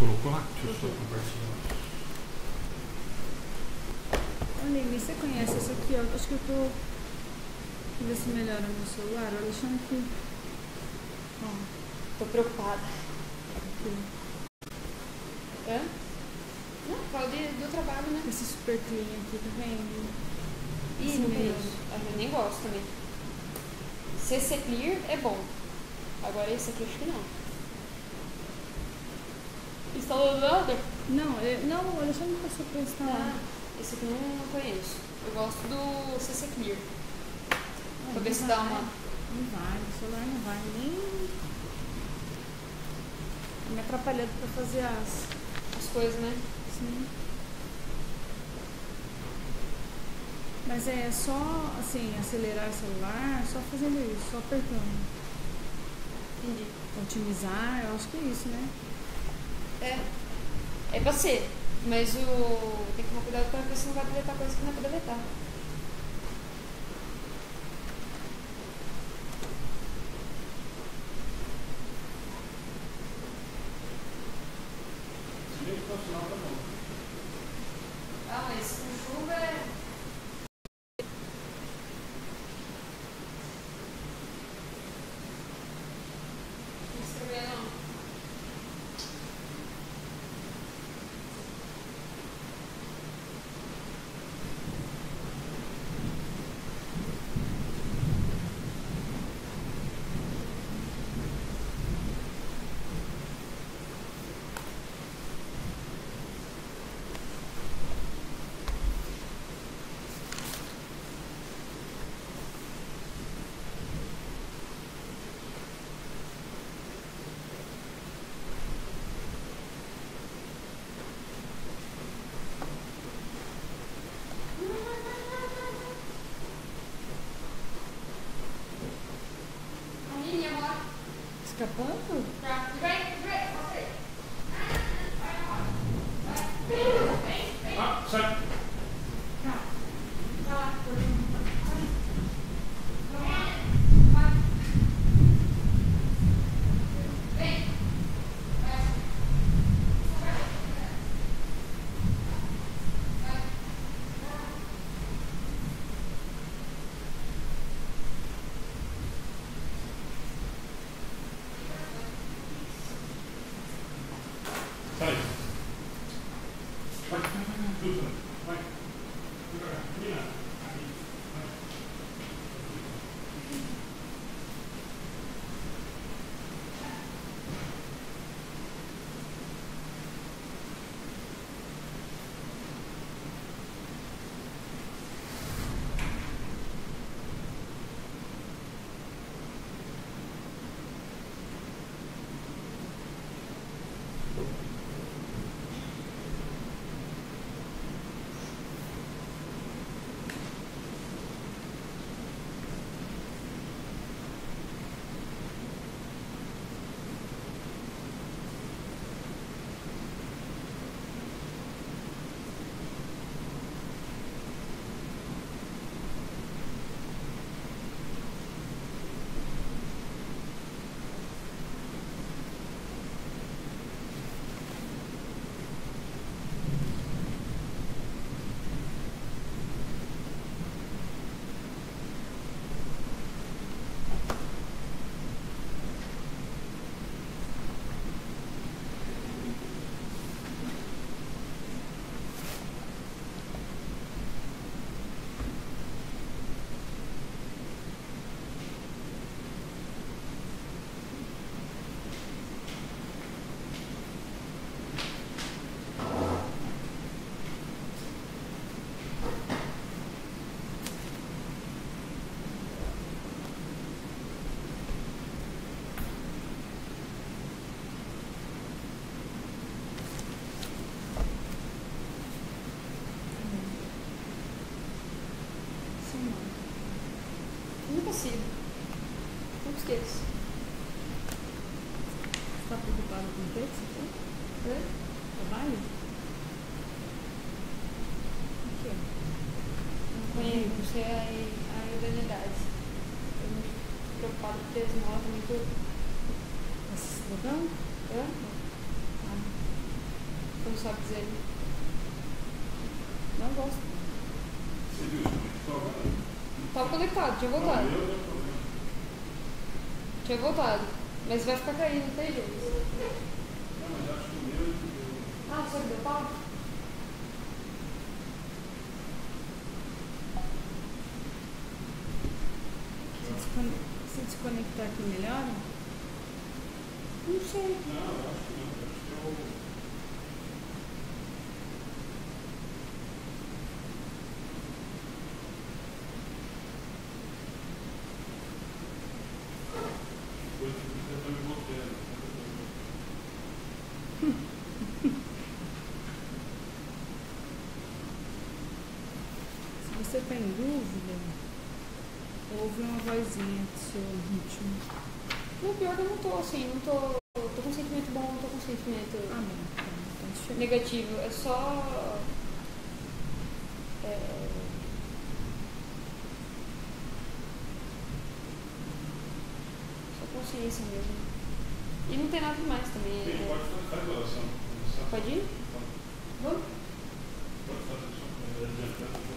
Colocou lá? Deixa eu só compartilhar. Olha, você conhece esse aqui, ó. Acho que eu tô... Deixa eu ver se melhora no celular. Olha, deixando aqui. Ó. Tô preocupada. Aqui. Hã? Não, fala do trabalho, né? Esse super clean aqui, tá vendo? Ih, não conheço. Eu nem gosto também. CC Clear é bom. Agora esse aqui acho que não. Instalou nada? Não, não, olha, só me passou pra instalar. Esse aqui eu não conheço. Eu gosto do CC Clear. Ah, Pra ver se dá uma... Não vai, o celular não vai nem... Tá me atrapalhando pra fazer as coisas, né? Sim. Mas é só, assim, acelerar o celular, só fazendo isso, só apertando. Entendi. Otimizar, eu acho que é isso, né? É pra ser, mas tem que tomar cuidado pra ver se não vai deletar coisa que não é pra deletar. Ah, mas com chuva é... Não escrever não. Escapando? Ah, sai! Sai! Vai, tudo, vai. Mira, aqui. Não consigo. Não esqueço. Você tá preocupado com o texto? Trabalho? O quê? Não conheço, não sei a idoneidade. Eu me fico preocupado porque as motos muito... Esse botão? Hã? Ah. não sabe dizer. Não gosto. Você viu isso? Tava conectado, tinha voltado. Não, eu não tô vendo. Tinha voltado. Mas vai ficar caindo, não tem jeito. Não, mas acho que o meu... Ah, você deu pau? Se desconectar aqui melhor? Não sei. Não, eu acho que não. Eu acho que eu... Coisa que você está me botando. Se você está em dúvida, ouve uma vozinha do seu ritmo. No pior que eu não tô assim, não tô com sentimento bom, não tô com sentimento Ah, não. Então, deixa eu... negativo. É só. Só consciência mesmo. E não tem nada demais também. Sim, pode fazer oração. Pode ir? Vamos? Pode fazer só. Adiantando.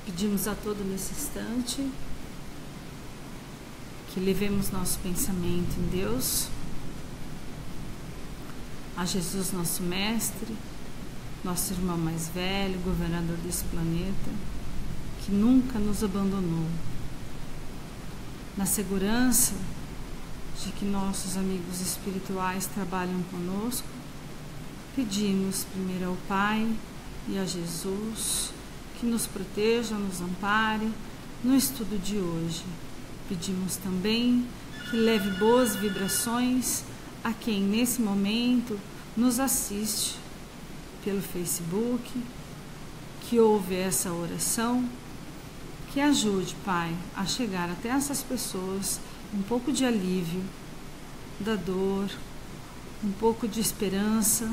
Pedimos a todo nesse instante que levemos nosso pensamento em Deus, a Jesus, nosso Mestre, nosso irmão mais velho, governador desse planeta, que nunca nos abandonou, na segurança de que nossos amigos espirituais trabalham conosco. Pedimos primeiro ao Pai e a Jesus que nos proteja, nos ampare no estudo de hoje. Pedimos também que leve boas vibrações a quem nesse momento nos assiste pelo Facebook, que ouve essa oração, que ajude, Pai, a chegar até essas pessoas um pouco de alívio da dor, um pouco de esperança,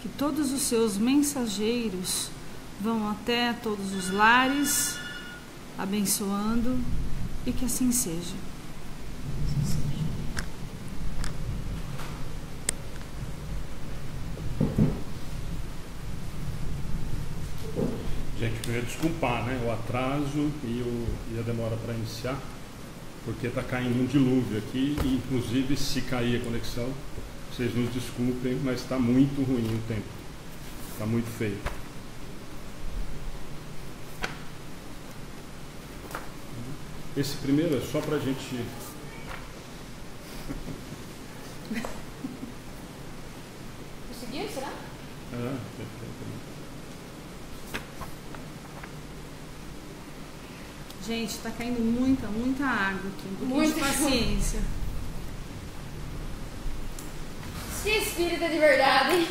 que todos os seus mensageiros vão até todos os lares, abençoando, e que assim seja. Gente, primeiro desculpar, né? O atraso e a demora para iniciar, porque está caindo um dilúvio aqui, e inclusive se cair a conexão, vocês nos desculpem, mas está muito ruim o tempo. Está muito feio. Esse primeiro é só para a gente... Conseguiu, será? Gente, está caindo muita água aqui, um pouquinho de Muita. paciência. Que espírita de verdade.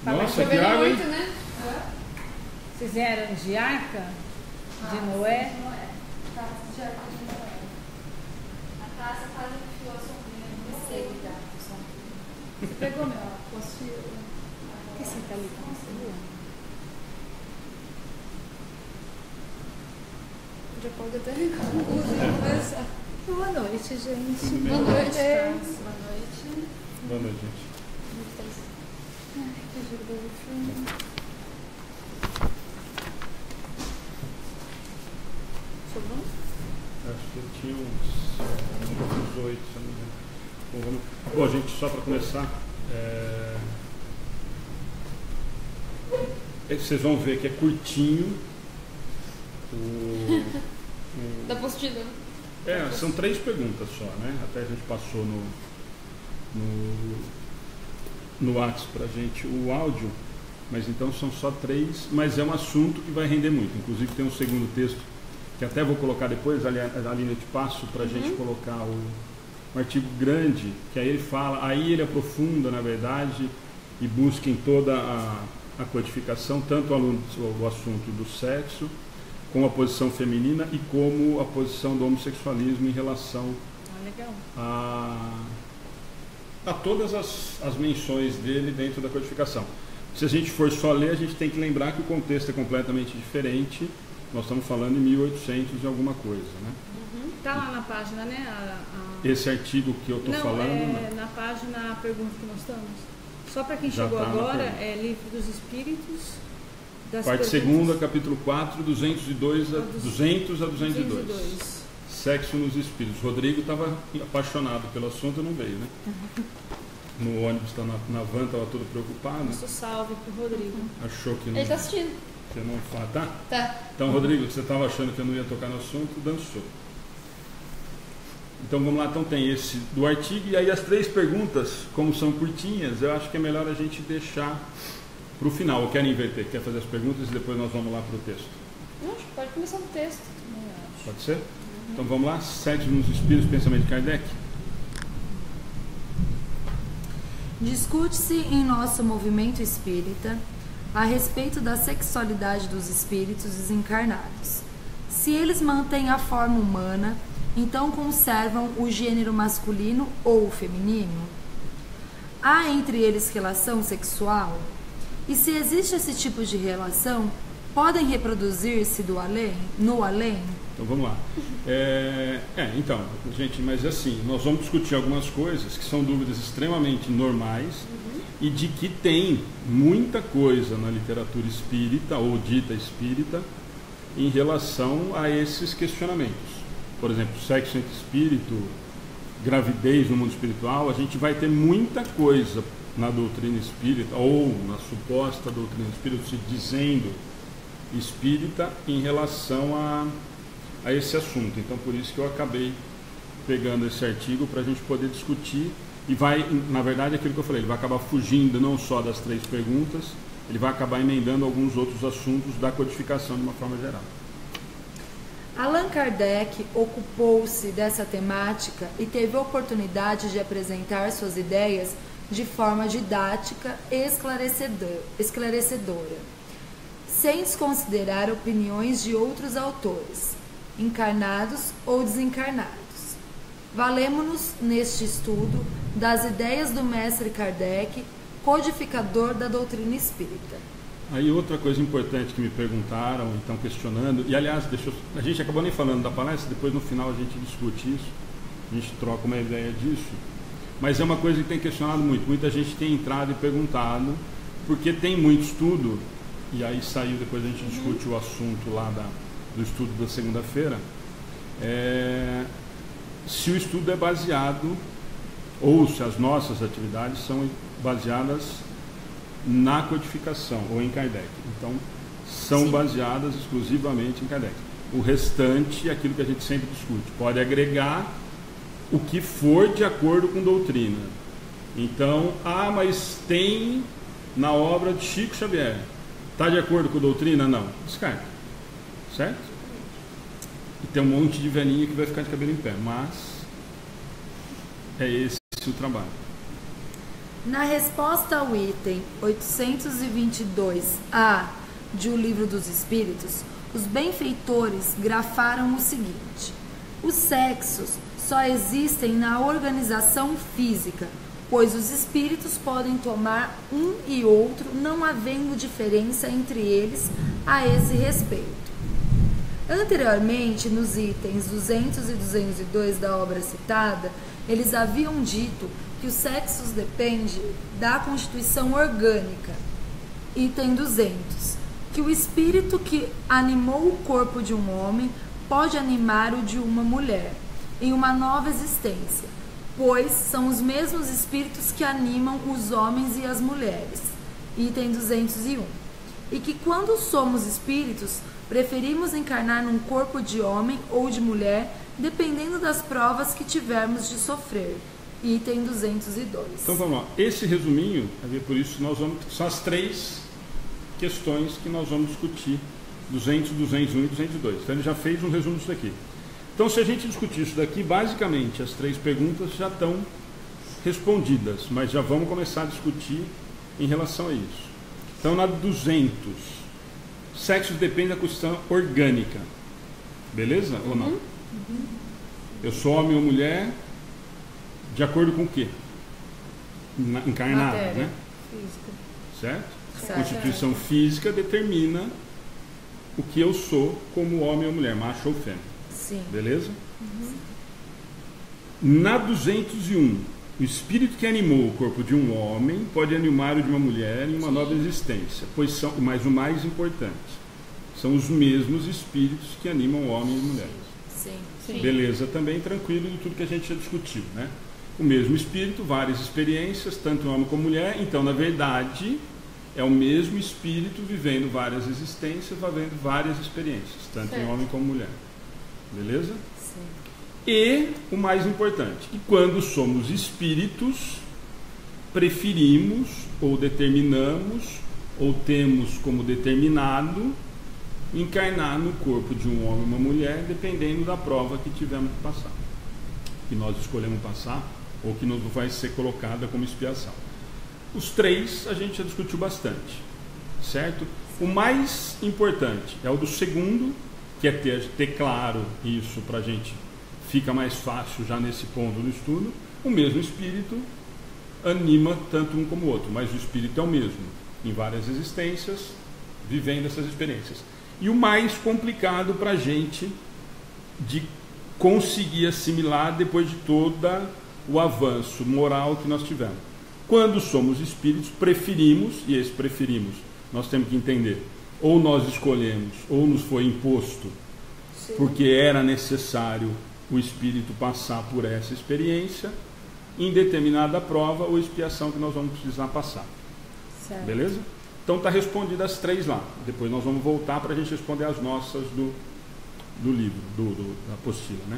Nossa, que Chovendo água, hein? muito, né? Vocês vieram de Arca? De Noé? A taça faz filosofia. Você pegou meu apostila? Que senta ali com você? Já pode até começar. Boa noite, gente. Boa noite. Boa noite. Boa noite, gente. Ai, que ajuda o filme. Sobrou? Acho que tinha uns 18, se não me engano. Bom, gente, só para começar, vocês vão ver que é curtinho. Da apostila. São 3 perguntas só, né? Até a gente passou no WhatsApp pra gente o áudio, mas então são só 3, mas é um assunto que vai render muito. Inclusive tem um segundo texto que até vou colocar depois, ali eu te passo pra gente colocar um artigo grande, que aí ele fala, aí ele aprofunda, na verdade, e busca em toda a codificação, tanto o assunto do sexo, como a posição feminina e como a posição do homossexualismo em relação Legal. a todas as menções dele dentro da codificação. Se a gente for só ler, a gente tem que lembrar que o contexto é completamente diferente nós estamos falando em 1800 e alguma coisa, né? Tá lá na página, né? Esse artigo que eu estou falando... Não, na página, a pergunta que nós estamos. Só para quem Já chegou tá agora, é Livro dos Espíritos. Das Parte perguntas. 2ª, capítulo 4, 202 a 202. Sexo nos espíritos. Rodrigo estava apaixonado pelo assunto e não veio, né? No ônibus, na van, estava todo preocupado. Nosso salve pro Rodrigo. Achou que não... Ele tá assistindo. Você não fala, tá? Tá. Então, Rodrigo, você estava achando que eu não ia tocar no assunto, dançou. Então, vamos lá. Então, tem esse do artigo. E aí, as 3 perguntas, como são curtinhas, eu acho que é melhor a gente deixar para o final. Ou querem inverter? Quer fazer as perguntas e depois nós vamos lá para o texto? Não, acho que pode começar no texto. Pode ser? Então, vamos lá. Sexo nos espíritos, pensamento de Kardec. Discute-se em nosso movimento espírita a respeito da sexualidade dos espíritos desencarnados. Se eles mantêm a forma humana, então conservam o gênero masculino ou feminino? Há entre eles relação sexual? E se existe esse tipo de relação, podem reproduzir-se no além? Então vamos lá. Então, gente, mas assim, nós vamos discutir algumas coisas que são dúvidas extremamente normais e de que tem muita coisa na literatura espírita ou dita espírita em relação a esses questionamentos. Por exemplo, sexo entre espírito, gravidez no mundo espiritual, a gente vai ter muita coisa na doutrina espírita ou na suposta doutrina espírita se dizendo espírita em relação a esse assunto. Então, por isso que eu acabei pegando esse artigo para a gente poder discutir e vai, na verdade, aquilo que eu falei, ele vai acabar fugindo não só das 3 perguntas, ele vai acabar emendando alguns outros assuntos da codificação de uma forma geral. Allan Kardec ocupou-se dessa temática e teve a oportunidade de apresentar suas ideias de forma didática e esclarecedora, sem desconsiderar opiniões de outros autores, encarnados ou desencarnados. Valemo-nos neste estudo das ideias do mestre Kardec, codificador da doutrina espírita. Aí outra coisa importante que me perguntaram e estão questionando, e aliás, a gente acabou nem falando da palestra, depois no final a gente discute isso, a gente troca uma ideia disso, mas é uma coisa que tem questionado muito, muita gente tem entrado e perguntado, porque tem muito estudo, e aí saiu, depois a gente discute o assunto lá do estudo da segunda-feira, se o estudo é baseado, ou se as nossas atividades são baseadas na codificação ou em Kardec. Então, são baseadas exclusivamente em Kardec. O restante é aquilo que a gente sempre discute. Pode agregar o que for de acordo com doutrina. Então, mas tem na obra de Chico Xavier. Está de acordo com doutrina? Não. Descarta. Certo? E tem um monte de velhinha que vai ficar de cabelo em pé. Mas é esse o trabalho. Na resposta ao item 822-A de O Livro dos Espíritos, os benfeitores grafaram o seguinte: os sexos só existem na organização física, pois os espíritos podem tomar um e outro, não havendo diferença entre eles a esse respeito. Anteriormente, nos itens 200 e 202 da obra citada, eles haviam dito que os sexos dependem da constituição orgânica. Item 200. Que o espírito que animou o corpo de um homem pode animar o de uma mulher em uma nova existência, pois são os mesmos espíritos que animam os homens e as mulheres. Item 201. E que quando somos espíritos, preferimos encarnar num corpo de homem ou de mulher, dependendo das provas que tivermos de sofrer. Item 202. Então vamos lá. Esse resuminho, por isso são as 3 questões que nós vamos discutir: 200, 201 e 202. Então ele já fez um resumo disso daqui. Então, se a gente discutir isso daqui, basicamente as 3 perguntas já estão respondidas, mas já vamos começar a discutir em relação a isso. Então, na 200, sexo depende da constituição orgânica. Beleza ou não? Eu sou homem ou mulher de acordo com o quê? Encarnado, matéria, né? física. Certo? A constituição física determina o que eu sou como homem ou mulher, macho ou fêmea. Sim. Beleza? Na 201, o espírito que animou o corpo de um homem pode animar o de uma mulher em uma nova existência, mas o mais importante, são os mesmos espíritos que animam homem e mulher. Sim. Beleza, também tranquilo de tudo que a gente já discutiu, né? O mesmo espírito, várias experiências, tanto homem como mulher. Então, na verdade, é o mesmo espírito vivendo várias existências, vivendo várias experiências, tanto em homem como mulher. Beleza? Sim. E o mais importante, que quando somos espíritos, preferimos ou determinamos ou temos como determinado encarnar no corpo de um homem ou uma mulher, dependendo da prova que tivermos que passar, que nós escolhemos passar ou que nos vai ser colocada como expiação. Os três a gente já discutiu bastante, certo? O mais importante é o do segundo, que é ter claro isso para a gente, fica mais fácil já nesse ponto do estudo. O mesmo espírito anima tanto um como o outro, mas o espírito é o mesmo, em várias existências, vivendo essas experiências. E o mais complicado para a gente de conseguir assimilar depois de todo o avanço moral que nós tivemos. Quando somos espíritos, preferimos, e esse preferimos, nós temos que entender, ou nós escolhemos, ou nos foi imposto, porque era necessário o espírito passar por essa experiência, em determinada prova ou expiação que nós vamos precisar passar. Certo. Beleza? Então está respondidas as três lá. Depois nós vamos voltar para a gente responder as nossas do livro, da apostila, né?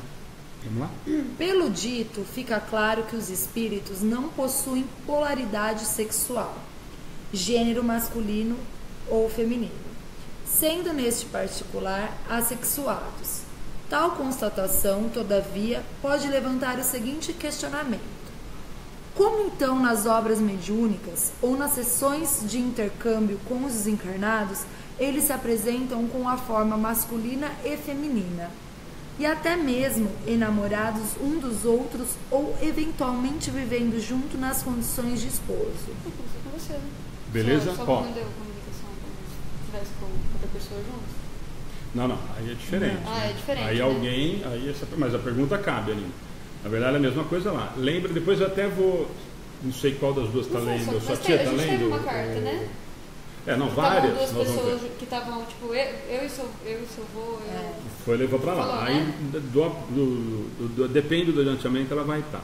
Vamos lá? Pelo dito, fica claro que os espíritos não possuem polaridade sexual, gênero masculino ou feminino, sendo neste particular assexuados. Tal constatação, todavia, pode levantar o seguinte questionamento: como então nas obras mediúnicas ou nas sessões de intercâmbio com os desencarnados, eles se apresentam com a forma masculina e feminina, e até mesmo enamorados um dos outros ou eventualmente vivendo junto nas condições de esposo? Com você, né? Beleza? Só Ó. não deu comunicação como se estivesse com outra pessoa junto. Não, aí é diferente. Ah, é diferente, Aí né? alguém, mas a pergunta cabe ali. Na verdade é a mesma coisa lá. Lembra, depois eu até vou, não sei qual das duas está lendo. Mas Sua tia está a gente teve lendo? uma carta, né? Não, Que várias. Estavam duas Nós vamos pessoas ver. que estavam, tipo, eu e seu avô, Foi levou para lá. Falou, Aí né? depende do adiantamento, ela vai estar.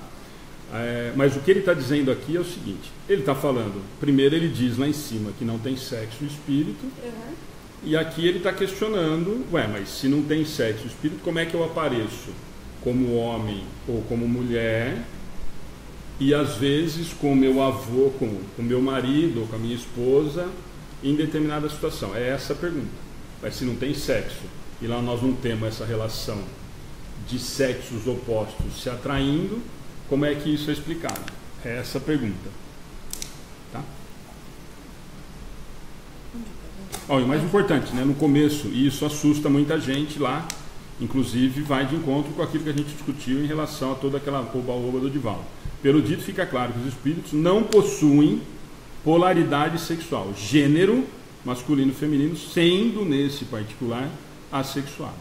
Mas o que ele está dizendo aqui é o seguinte: ele está falando, primeiro ele diz lá em cima que não tem sexo o espírito, e aqui ele está questionando, mas se não tem sexo o espírito, como é que eu apareço como homem ou como mulher, e às vezes com meu avô, com o meu marido ou com a minha esposa, em determinada situação? É essa a pergunta. Mas se não tem sexo, e lá nós não temos essa relação de sexos opostos se atraindo, como é que isso é explicado? É essa a pergunta. Tá? E o mais importante, né, no começo, e isso assusta muita gente lá, inclusive vai de encontro com aquilo que a gente discutiu em relação a toda aquela oba-oba do Divaldo. Pelo dito, fica claro que os espíritos não possuem polaridade sexual, gênero masculino e feminino, sendo nesse particular assexuado.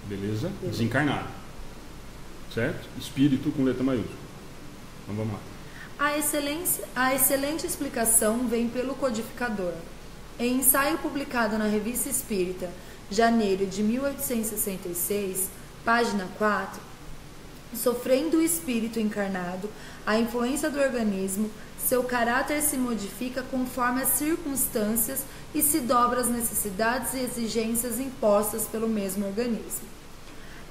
Beleza? Desencarnado. Certo? Espírito com letra maiúscula. Então vamos lá. A excelente explicação vem pelo codificador. Em ensaio publicado na Revista Espírita, janeiro de 1866, página 4, sofrendo o espírito encarnado a influência do organismo, seu caráter se modifica conforme as circunstâncias e se dobra às necessidades e exigências impostas pelo mesmo organismo.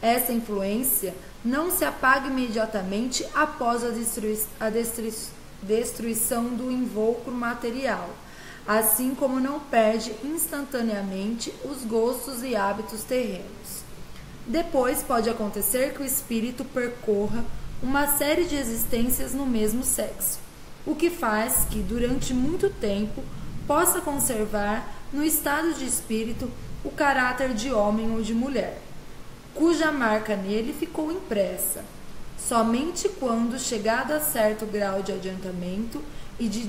Essa influência não se apaga imediatamente após a destruição do invólucro material, assim como não perde instantaneamente os gostos e hábitos terrenos. Depois pode acontecer que o espírito percorra uma série de existências no mesmo sexo, o que faz que, durante muito tempo, possa conservar no estado de espírito o caráter de homem ou de mulher, cuja marca nele ficou impressa. Somente quando, chegado a certo grau de adiantamento, e de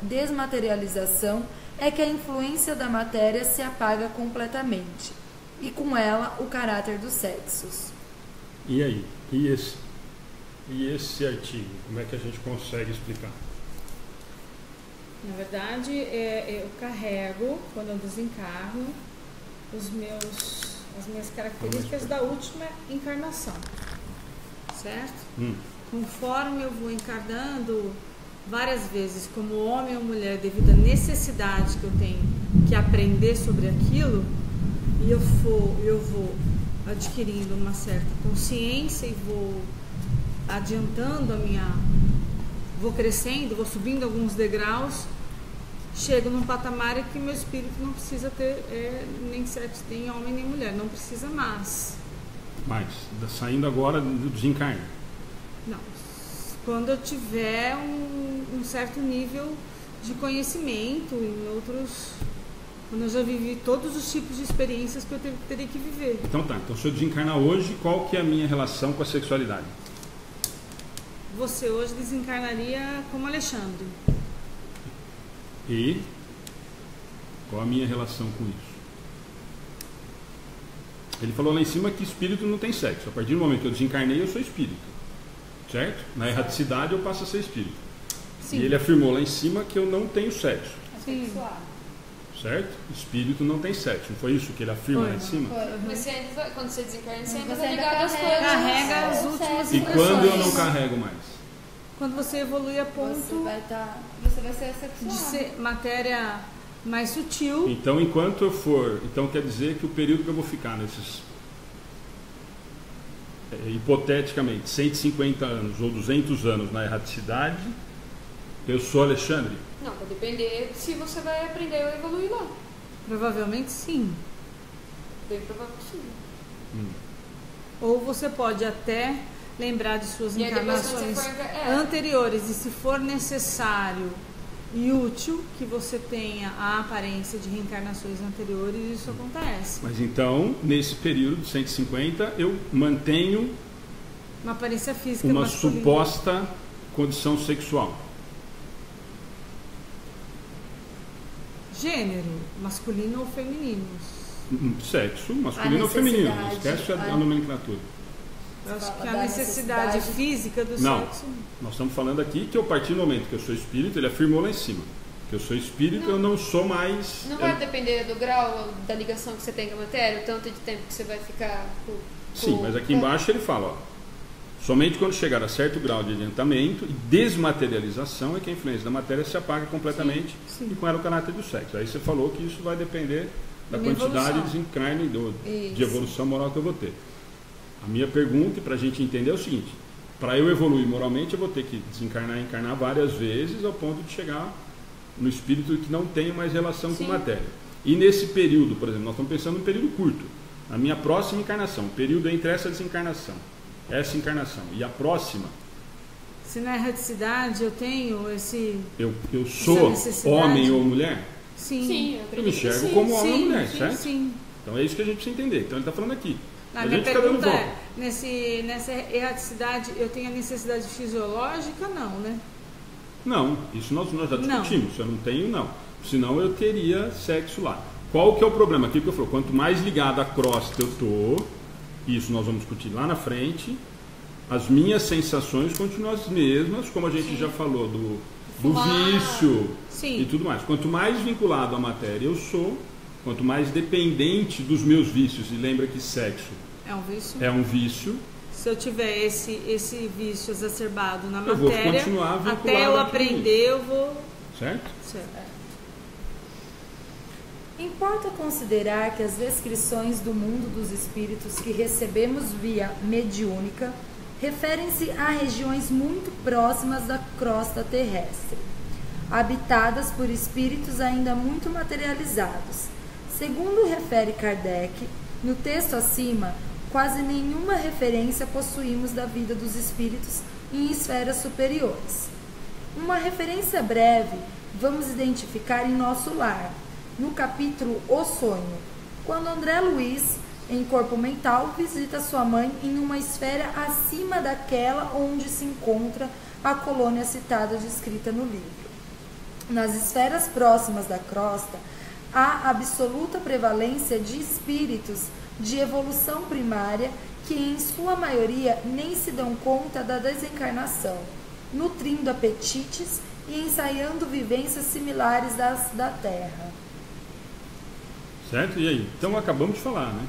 desmaterialização é que a influência da matéria se apaga completamente, e com ela o caráter dos sexos. E aí? E esse artigo? Como é que a gente consegue explicar? Na verdade, eu carrego, quando eu desencarno, as minhas características da última encarnação, certo? Conforme eu vou encarnando várias vezes como homem ou mulher, devido à necessidade que eu tenho que aprender sobre aquilo, e eu vou adquirindo uma certa consciência e vou adiantando vou crescendo, vou subindo alguns degraus, chego num patamar em que meu espírito não precisa ter nem sexo, nem homem nem mulher, não precisa mais. Mas, saindo agora do desencarne. Não, quando eu tiver um certo nível de conhecimento em outros, quando eu já vivi todos os tipos de experiências que eu teria que viver. Então se eu desencarnar hoje, qual que é a minha relação com a sexualidade? Você hoje desencarnaria como Alexandre. E qual a minha relação com isso? Ele falou lá em cima que espírito não tem sexo. A partir do momento que eu desencarnei, eu sou espírito. Certo? Na erraticidade eu passo a ser espírito. Sim. E ele afirmou lá em cima que eu não tenho sexo. Sim. Certo? Espírito não tem sexo. Não foi isso que ele afirma lá em cima? Mas você ainda quando você desencarna, você ainda vai ligar as coisas. Carrega as últimas E quando eu não carrego mais? Quando você evolui a ponto você vai ser assexuado. de ser matéria mais sutil. Então, enquanto eu for... Então, quer dizer que o período que eu vou ficar nesses... hipoteticamente, 150 anos ou 200 anos na erraticidade, eu sou Alexandre? Não, vai depender se você vai aprender ou evoluir lá. Provavelmente sim. Bem provável que sim. Ou você pode até lembrar de suas encarnações anteriores, e se for necessário e útil que você tenha a aparência de reencarnações anteriores, isso acontece. Mas então, nesse período de 150, eu mantenho uma aparência física uma masculina. Suposta condição sexual. Gênero, masculino ou feminino? Sexo, masculino ou feminino. Esquece a nomenclatura. Eu acho que a necessidade física do não, sexo. Nós estamos falando aqui que a partir do momento que eu sou espírito, ele afirmou lá em cima que eu sou espírito, eu não sou mais... Não vai depender do grau da ligação que você tem com a matéria, o tanto de tempo que você vai ficar Sim, mas aqui embaixo ele fala, somente quando chegar a certo grau de adiantamento e desmaterialização é que a influência da matéria se apaga completamente. Sim. E com ela o caráter do sexo. Aí você falou que isso vai depender da quantidade de desencarne de evolução moral que eu vou ter. A minha pergunta, para a gente entender, é o seguinte: para eu evoluir moralmente, eu vou ter que desencarnar e encarnar várias vezes ao ponto de chegar no espírito que não tem mais relação com matéria. E nesse período, por exemplo, nós estamos pensando em um período curto. A minha próxima encarnação, o período entre essa desencarnação, essa encarnação e a próxima. Se na erraticidade eu tenho eu sou homem ou mulher? Sim. Eu me enxergo como homem ou mulher, certo? Sim. Então é isso que a gente precisa entender. Então ele está falando aqui. A minha pergunta é, nessa erraticidade eu tenho a necessidade fisiológica? Não, né? Não, isso nós já discutimos. Se eu não tenho, não. Senão eu teria sexo lá. Qual que é o problema? Aqui que eu falo, quanto mais ligado à crosta eu estou, isso nós vamos discutir lá na frente, as minhas sensações continuam as mesmas, como a gente já falou do vício e tudo mais. Quanto mais vinculado à matéria eu sou, quanto mais dependente dos meus vícios, e lembra que sexo é um vício. Se eu tiver esse vício exacerbado na matéria, vou continuar vinculado até eu aprender, eu vou... Certo? Importa considerar que as descrições do mundo dos espíritos que recebemos via mediúnica referem-se a regiões muito próximas da crosta terrestre, habitadas por espíritos ainda muito materializados. Segundo refere Kardec, no texto acima, quase nenhuma referência possuímos da vida dos espíritos em esferas superiores. Uma referência breve vamos identificar em nosso lar, no capítulo O Sonho, quando André Luiz, em corpo mental, visita sua mãe em uma esfera acima daquela onde se encontra a colônia citada descrita no livro. Nas esferas próximas da crosta, há absoluta prevalência de espíritos de evolução primária que, em sua maioria, nem se dão conta da desencarnação, nutrindo apetites e ensaiando vivências similares das da Terra. Certo? E aí? Então acabamos de falar, né?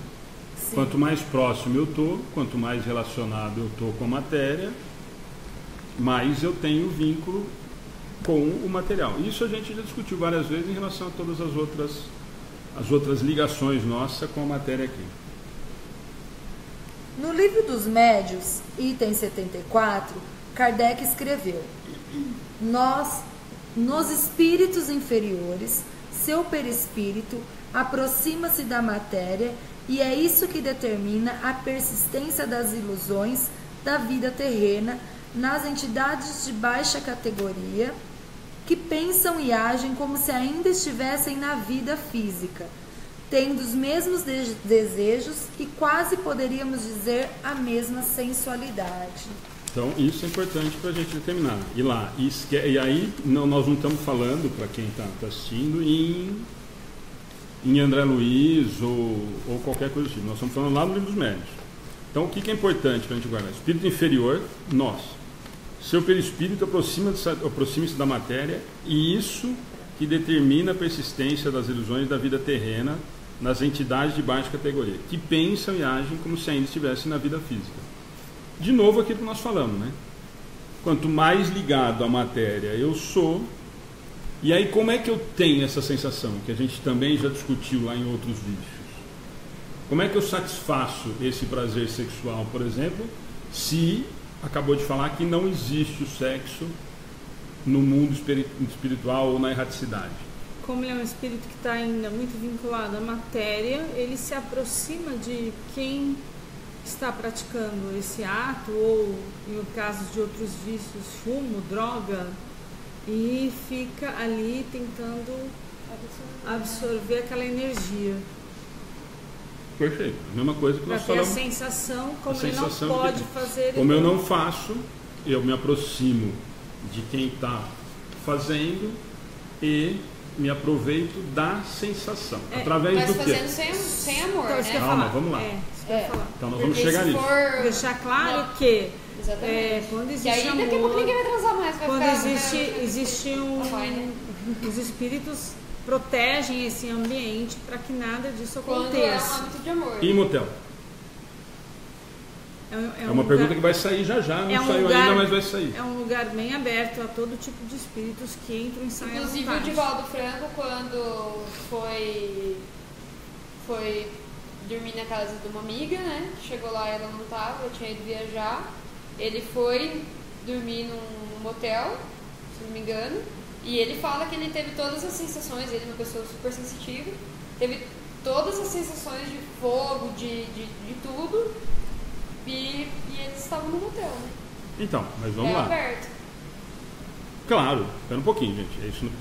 Sim. Quanto mais próximo eu estou, quanto mais relacionado eu estou com a matéria, mais eu tenho vínculo com o material. Isso a gente já discutiu várias vezes em relação a todas as outras ligações nossas com a matéria aqui. No Livro dos Médios, item 74, Kardec escreveu: nos espíritos inferiores, seu perispírito aproxima-se da matéria e é isso que determina a persistência das ilusões da vida terrena nas entidades de baixa categoria que pensam e agem como se ainda estivessem na vida física, tendo os mesmos desejos e quase poderíamos dizer a mesma sensualidade. Então isso é importante para a gente determinar. E aí nós não estamos falando, para quem está assistindo, em André Luiz ou qualquer coisa do tipo. Nós estamos falando lá no Livro dos Médios. Então o que é importante para a gente guardar? Espírito inferior, nós. Seu perispírito aproxima-se da matéria e isso que determina a persistência das ilusões da vida terrena nas entidades de baixa categoria, que pensam e agem como se ainda estivessem na vida física. De novo aquilo que nós falamos, né? Quanto mais ligado à matéria eu sou, e aí como é que eu tenho essa sensação, que a gente também já discutiu lá em outros vídeos? Como é que eu satisfaço esse prazer sexual, por exemplo, se acabou de falar que não existe o sexo no mundo espiritual ou na erraticidade? Como ele é um espírito que está ainda muito vinculado à matéria, ele se aproxima de quem está praticando esse ato, ou em casos de outros vícios, fumo, droga, e fica ali tentando absorver aquela energia. Perfeito. A mesma coisa que nós falamos. A sensação, como ele não pode fazer. Como eu não faço, eu me aproximo de quem está fazendo e me aproveito da sensação. Através do quê? Mas fazendo sem amor, então, né? Calma, vamos lá. Então nós vamos chegar nisso. Deixar claro que E quando existe aí daqui a pouco ninguém vai transar mais. Quando existe os espíritos protegem esse ambiente para que nada disso aconteça. Quando é um âmbito de amor. E motel? É uma pergunta que vai sair já, não saiu ainda, mas vai sair. É um lugar bem aberto a todo tipo de espíritos que entram e saem. Inclusive o Divaldo Franco, quando foi dormir na casa de uma amiga, né? Chegou lá, ela não estava, eu tinha ido viajar. Ele foi dormir num motel, se não me engano, e ele fala que ele teve todas as sensações, ele é uma pessoa super sensitiva, teve todas as sensações de fogo, de tudo, e eles estavam no motel, né? Então, mas vamos lá. Aberto. Claro, espera um pouquinho, gente.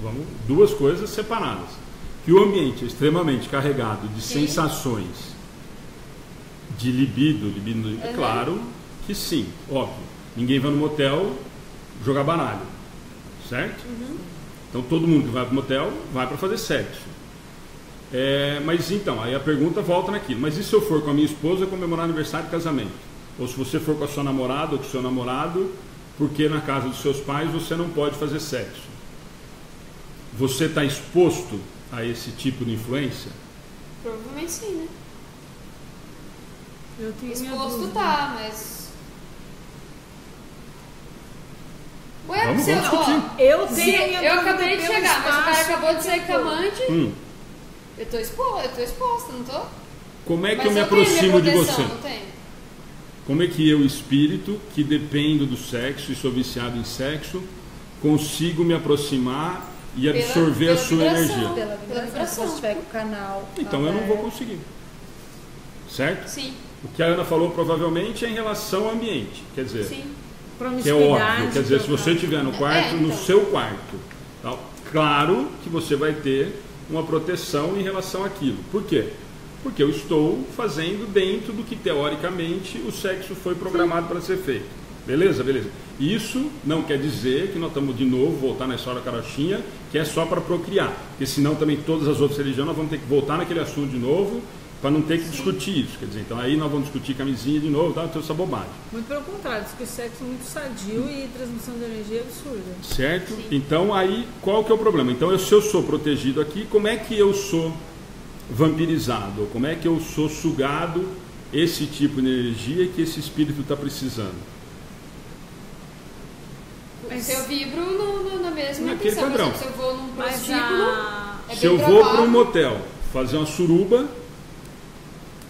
Vamos, duas coisas separadas. Que o ambiente é extremamente carregado de sensações, de libido, é claro que sim, óbvio. Ninguém vai no motel jogar baralho, certo? Então todo mundo que vai para o motel vai para fazer sexo. Mas então, aí a pergunta volta naquilo. Mas e se eu for com a minha esposa comemorar aniversário de casamento? Ou se você for com a sua namorada ou com o seu namorado, porque na casa dos seus pais você não pode fazer sexo? Você está exposto a esse tipo de influência? Provavelmente sim, né? Eu tenho exposto tá, mas... Ué, vamos discutir. Eu acabei de chegar, mas o cara acabou de ser camante. Eu tô exposta, não tô? Como é que eu me aproximo de você? Não tenho. Como é que eu, espírito, que dependo do sexo e sou viciado em sexo, consigo me aproximar e absorver a sua energia? Pela vibração. Se tiver com o canal. Então eu não vou conseguir. Certo? Sim. O que a Ana falou provavelmente é em relação ao ambiente. Quer dizer, sim. Que é óbvio. Quer dizer, se você estiver no quarto, no seu quarto, tá? Claro que você vai ter uma proteção em relação àquilo. Por quê? Porque eu estou fazendo dentro do que teoricamente o sexo foi programado para ser feito. Beleza, beleza. Isso não quer dizer que nós estamos de novo voltar na história da carochinha, que é só para procriar. Porque senão também todas as outras religiões nós vamos ter que voltar naquele assunto de novo para não ter que discutir isso. Quer dizer, então aí nós vamos discutir camisinha de novo, tá? Toda essa bobagem. Muito pelo contrário, diz que o sexo é muito sadio e transmissão de energia é absurda. Certo? Sim. Então aí, qual que é o problema? Então se eu sou protegido aqui, como é que eu sou vampirizado? Como é que eu sou sugado esse tipo de energia que esse espírito está precisando? Se eu vibro na mesma naquele intenção, padrão. Se eu vou num prostíbulo, se eu vou para um motel fazer uma suruba,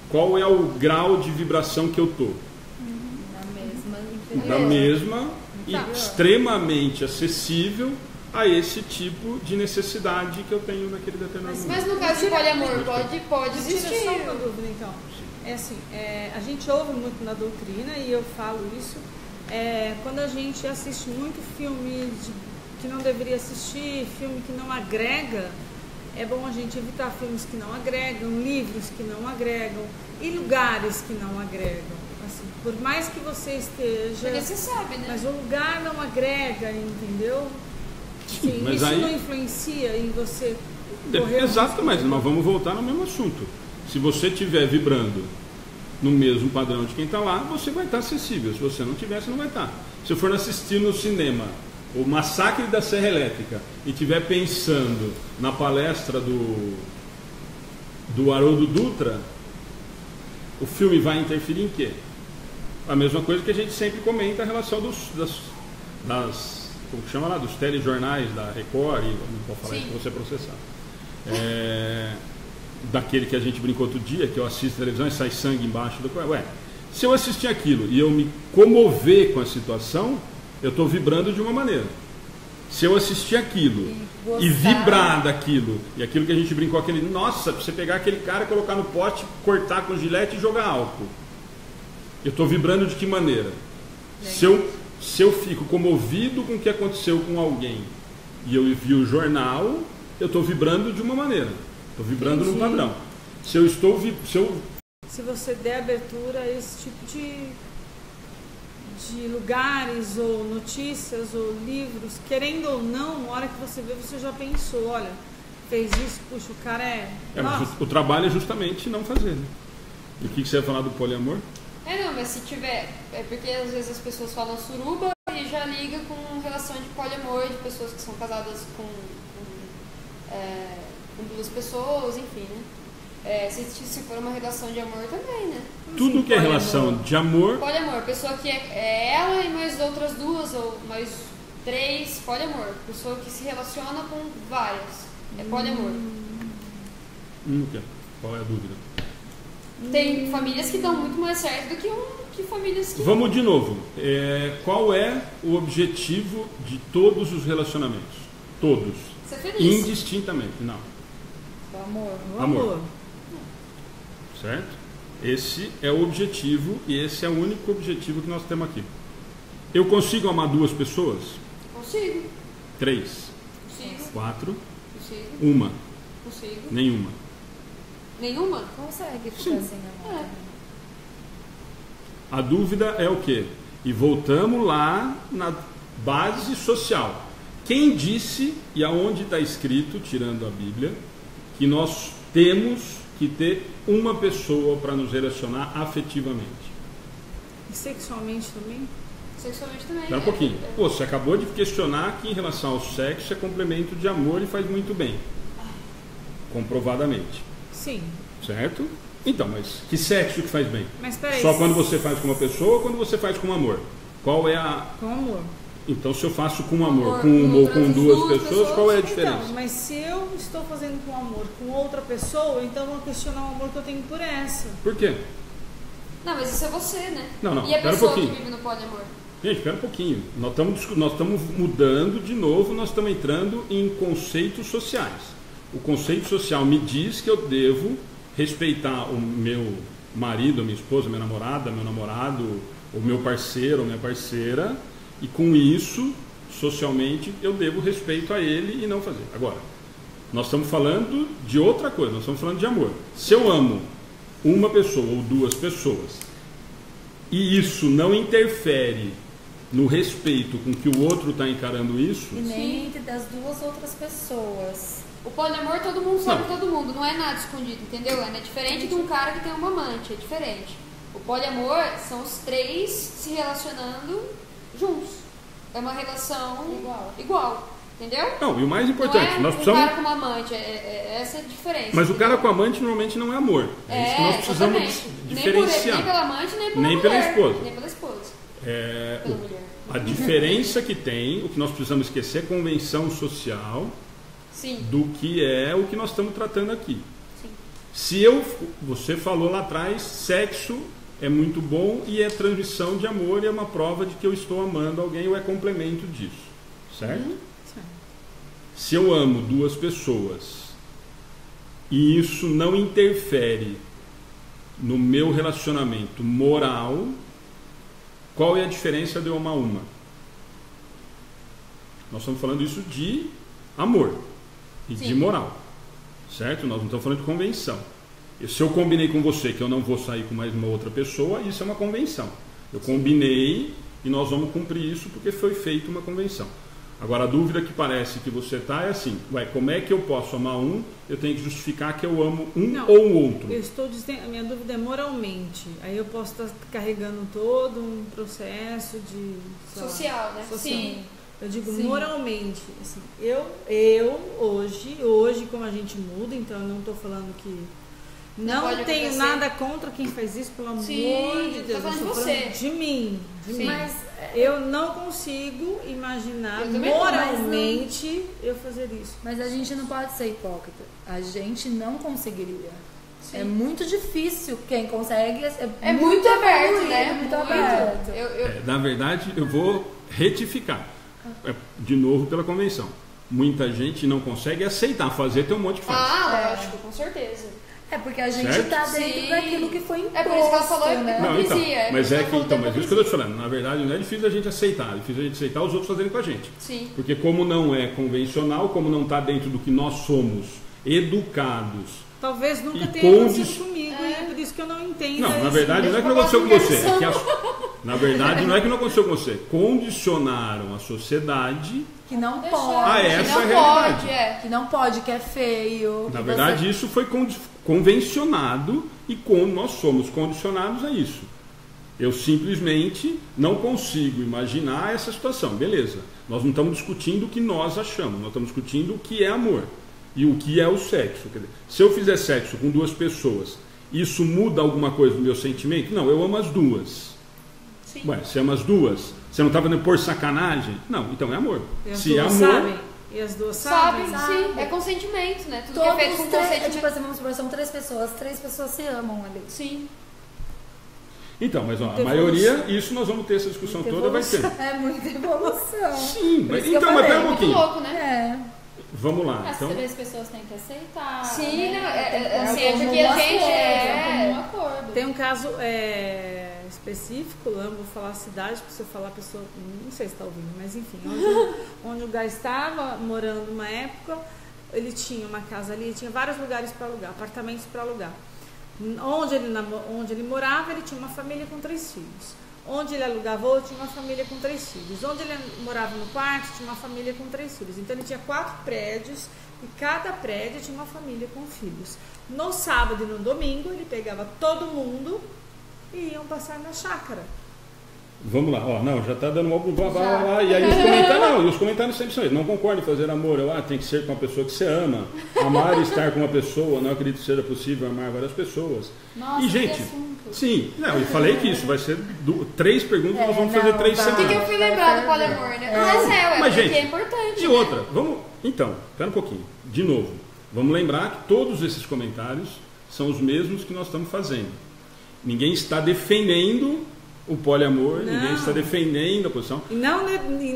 qual é o grau de vibração que eu tô? Da mesma e extremamente acessível a esse tipo de necessidade que eu tenho naquele determinado momento. Mas no caso de poliamor, pode existir. Só uma dúvida, então. É assim, a gente ouve muito na doutrina, e eu falo isso, quando a gente assiste muito filme que não deveria assistir, filme que não agrega, é bom a gente evitar filmes que não agregam, livros que não agregam e lugares que não agregam. Assim, por mais que você esteja... Porque você sabe, né? Mas o lugar não agrega, entendeu? Sim, mas isso aí... não influencia em você... Exato, mas nós vamos voltar no mesmo assunto. Se você estiver vibrando no mesmo padrão de quem está lá, você vai estar acessível. Se você não tiver, você não vai estar. Se eu for assistir no cinema o Massacre da Serra Elétrica e estiver pensando na palestra do Haroldo Dutra, o filme vai interferir em quê? A mesma coisa que a gente sempre comenta em relação como que chama lá, dos telejornais da Record, não pode falar isso para você processar. Daquele que a gente brincou outro dia, que eu assisto televisão e sai sangue embaixo do... se eu assistir aquilo e eu me comover com a situação, eu estou vibrando de uma maneira. Se eu assistir aquilo e vibrar daquilo, e aquilo que a gente brincou, nossa, você pegar aquele cara, colocar no pote, cortar com gilete e jogar álcool. Eu estou vibrando de que maneira? Se eu fico comovido com o que aconteceu com alguém e eu vi o jornal, eu estou vibrando de uma maneira. Estou vibrando num padrão. Se você der abertura a esse tipo de lugares ou notícias ou livros, querendo ou não, na hora que você vê, você já pensou, olha, fez isso, puxa, o cara mas o trabalho é justamente não fazer, né? E o que você ia falar do poliamor? Não, mas se tiver, porque às vezes as pessoas falam suruba e já liga com relação de poliamor, de pessoas que são casadas com duas pessoas, enfim, né? Se for uma relação de amor também, né? Tudo que é relação de amor... Poliamor, pessoa que é ela e mais outras duas ou mais três, poliamor. Pessoa que se relaciona com várias, é poliamor. Qual é a dúvida? Tem famílias que dão muito mais certo do que famílias que... Vamos de novo. Qual é o objetivo de todos os relacionamentos? Todos. Ser feliz. Indistintamente, não. O amor. Certo? Esse é o objetivo e esse é o único objetivo que nós temos aqui. Eu consigo amar duas pessoas? Consigo. 3. Consigo. 4. Consigo. 1. Consigo. Nenhuma. Nenhuma? Consegue ficar Sim. sem amor. A dúvida é o quê? E voltamos lá na base social. Quem disse e aonde está escrito, tirando a Bíblia, que nós temos que ter uma pessoa para nos relacionar afetivamente? E sexualmente também? Sexualmente também. Espera um pouquinho. Você acabou de questionar que em relação ao sexo é complemento de amor e faz muito bem. Comprovadamente. Sim. Certo? Então, mas que sexo que faz bem? Mas peraí. Só quando você faz com uma pessoa ou quando você faz com amor? Qual é a... Com amor. Então, se eu faço com amor, com uma ou com duas pessoas, qual é a diferença? Então, mas se eu estou fazendo com amor com outra pessoa, então eu vou questionar o amor que eu tenho por essa. Por quê? Não, mas isso é você, né? Não, e a espera pessoa um que pouquinho. vive no poliamor? Gente, espera um pouquinho. Nós estamos mudando de novo, nós estamos entrando em conceitos sociais. O conceito social me diz que eu devo respeitar o meu marido, a minha esposa, a minha namorada, meu namorado, o meu parceiro, a minha parceira, e com isso, socialmente, eu devo respeito a ele e não fazer. Agora, nós estamos falando de outra coisa, nós estamos falando de amor. Se eu amo uma pessoa ou duas pessoas, e isso não interfere no respeito com que o outro está encarando isso. E nem entre as duas outras pessoas. O poliamor todo mundo sabe todo mundo, não é nada escondido, entendeu? É diferente de um cara que tem uma amante, é diferente. O poliamor são os três se relacionando juntos. É uma relação igual, entendeu? Não, e o mais importante, não é nós precisamos... cara com uma amante, essa é a diferença. Mas entendeu? o cara com amante normalmente não é amor. É isso que nós precisamos exatamente. diferenciar. Nem pela amante, nem pela Nem mulher. pela esposa. Nem pela esposa. É, mulher. a diferença que tem, o que nós precisamos esquecer é a convenção social Sim. do que é o que nós estamos tratando aqui. Sim. Se você falou lá atrás, sexo é muito bom e é transmissão de amor e é uma prova de que eu estou amando alguém ou é complemento disso, certo? Se eu amo duas pessoas e isso não interfere no meu relacionamento moral, qual é a diferença de eu amar uma? Nós estamos falando isso de amor e de moral, certo? Nós não estamos falando de convenção. E se eu combinei com você que eu não vou sair com mais uma outra pessoa, isso é uma convenção. Eu combinei e nós vamos cumprir isso porque foi feita uma convenção. Agora, a dúvida que parece que você está é assim, como é que eu posso amar um? Eu tenho que justificar que eu amo ou o outro. Eu estou dizendo, a minha dúvida é moralmente. Aí eu posso estar carregando todo um processo de... Social, né? Social. Sim. Eu digo Sim. moralmente. Assim, eu hoje, como a gente muda, então eu não estou falando que... Não pode tenho acontecer. nada contra quem faz isso, pelo amor Sim, de Deus. tô falando Eu estou de você. falando de mim. Sim. Mas Eu não consigo imaginar Eu também não, moralmente eu fazer isso. Mas a gente não pode ser hipócrita. A gente não conseguiria. Sim. É muito difícil. Quem consegue É muito aberto, evoluído, né? Muito aberto. Na verdade, eu vou retificar. De novo pela convenção. Muita gente não consegue aceitar fazer, tem um monte que faz. Lógico, com certeza. É porque a gente Certo? está dentro Sim. daquilo que foi imposto. É por isso que ela falou né? Não, então, hipocrisia, mas ela é que falou então, da mas isso que eu estou te falando. Na verdade, não é difícil a gente aceitar, é difícil a gente aceitar os outros fazerem com a gente. Sim. Porque como não é convencional, como não está dentro do que nós somos educados. Talvez nunca E tenha acontecido comigo, e é por isso que eu não entendo. Não, na isso. verdade não é que não aconteceu com você. É que na verdade não é que não aconteceu com você. Condicionaram a sociedade Que não Deixou. pode. a essa não realidade. pode, Que não pode, que é feio. Na que verdade, você- isso foi convencionado e nós somos condicionados a isso. Eu simplesmente não consigo imaginar essa situação. Beleza, nós não estamos discutindo o que nós achamos, nós estamos discutindo o que é amor e o que é o sexo. Quer dizer, se eu fizer sexo com duas pessoas, isso muda alguma coisa no meu sentimento? Não, eu amo as duas. Sim. Ué, você ama as duas? Você não está fazendo por sacanagem? Não, então é amor. E as Se é duas amor... sabem. E as duas sabem. Sim. É consentimento, né? Tudo Todos que é feito com três, consentimento. tipo assim, vamos supor, são 3 pessoas se amam ali. Sim. Então, mas ó, a Muita maioria, evolução. isso nós vamos ter essa discussão Muita toda, vai ter. É muita evolução. Sim, Por mas, isso que eu então, mas pera um falei, Muito pouquinho. louco, né? É. Vamos lá, As então. 3 pessoas têm que aceitar. Sim, né? não, Tem que assim, ter é um porque a comum gente acordo, um comum acordo. Tem um caso específico, não vou falar a cidade, porque se eu falar a pessoa, não sei se está ouvindo, mas enfim, onde o Gá estava morando uma época, ele tinha uma casa ali, tinha vários lugares para alugar, apartamentos para alugar. Onde ele morava, ele tinha uma família com 3 filhos. Onde ele alugava outro, tinha uma família com 3 filhos. Onde ele morava no quarto, tinha uma família com 3 filhos. Então ele tinha 4 prédios e cada prédio tinha uma família com filhos. No sábado e no domingo, ele pegava todo mundo e iam passar na chácara. Vamos lá, ó, não, já tá dando um blá, blá, blá, blá, e aí os comentários, não, e os comentários sempre são eles, não concordo em fazer amor, tem que ser com uma pessoa que você ama, amar e estar com uma pessoa, não acredito que seja possível amar várias pessoas. Nossa, E que gente, assunto. sim, não, eu falei que isso vai ser 3 perguntas, nós vamos não, fazer 3 vai. Por que semanas. eu fui lembrar do poliamor, né? Mas Mas, porque gente, é importante. E né? outra, vamos, então, espera um pouquinho, de novo, vamos lembrar que todos esses comentários são os mesmos que nós estamos fazendo. Ninguém está defendendo o poliamor, Não. ninguém está defendendo a posição. E não,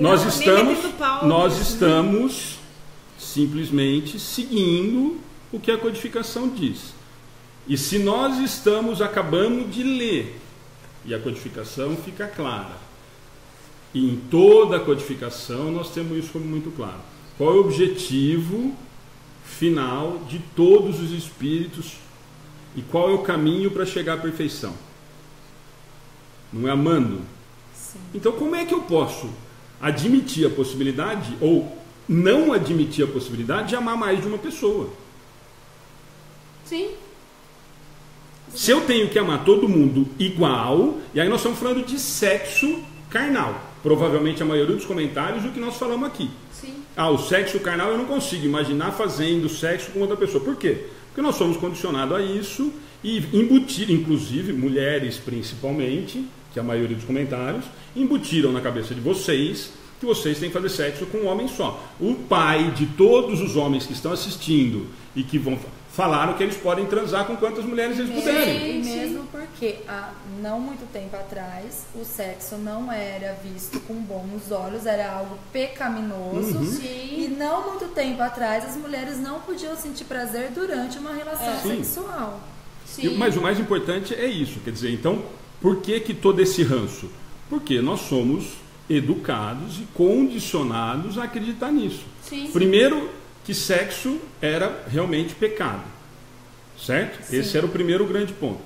Nós nem metendo pau nós nisso, né? estamos simplesmente seguindo o que a codificação diz. E se nós acabamos de ler, e a codificação fica clara, e em toda a codificação nós temos isso como muito claro. Qual é o objetivo final de todos os espíritos e qual é o caminho para chegar à perfeição? Não é amando? Então, como é que eu posso admitir a possibilidade ou não admitir a possibilidade de amar mais de uma pessoa? Sim. Se eu tenho que amar todo mundo igual, e aí nós estamos falando de sexo carnal. Provavelmente a maioria dos comentários, o que nós falamos aqui. Sim. O sexo carnal eu não consigo imaginar fazendo sexo com outra pessoa. Por quê? Porque nós somos condicionados a isso e embutir, inclusive mulheres principalmente, que é a maioria dos comentários, embutiram na cabeça de vocês que vocês têm que fazer sexo com um homem só. O pai de todos os homens que estão assistindo e que vão falaram que eles podem transar com quantas mulheres eles puderem. E mesmo porque há não muito tempo atrás o sexo não era visto com bons olhos, era algo pecaminoso. E não muito tempo atrás as mulheres não podiam sentir prazer durante uma relação sexual. Mas o mais importante é isso, quer dizer, então, por que todo esse ranço? Porque nós somos educados e condicionados a acreditar nisso. Sim. Primeiro, que sexo era realmente pecado, certo? Sim. Esse era o primeiro grande ponto.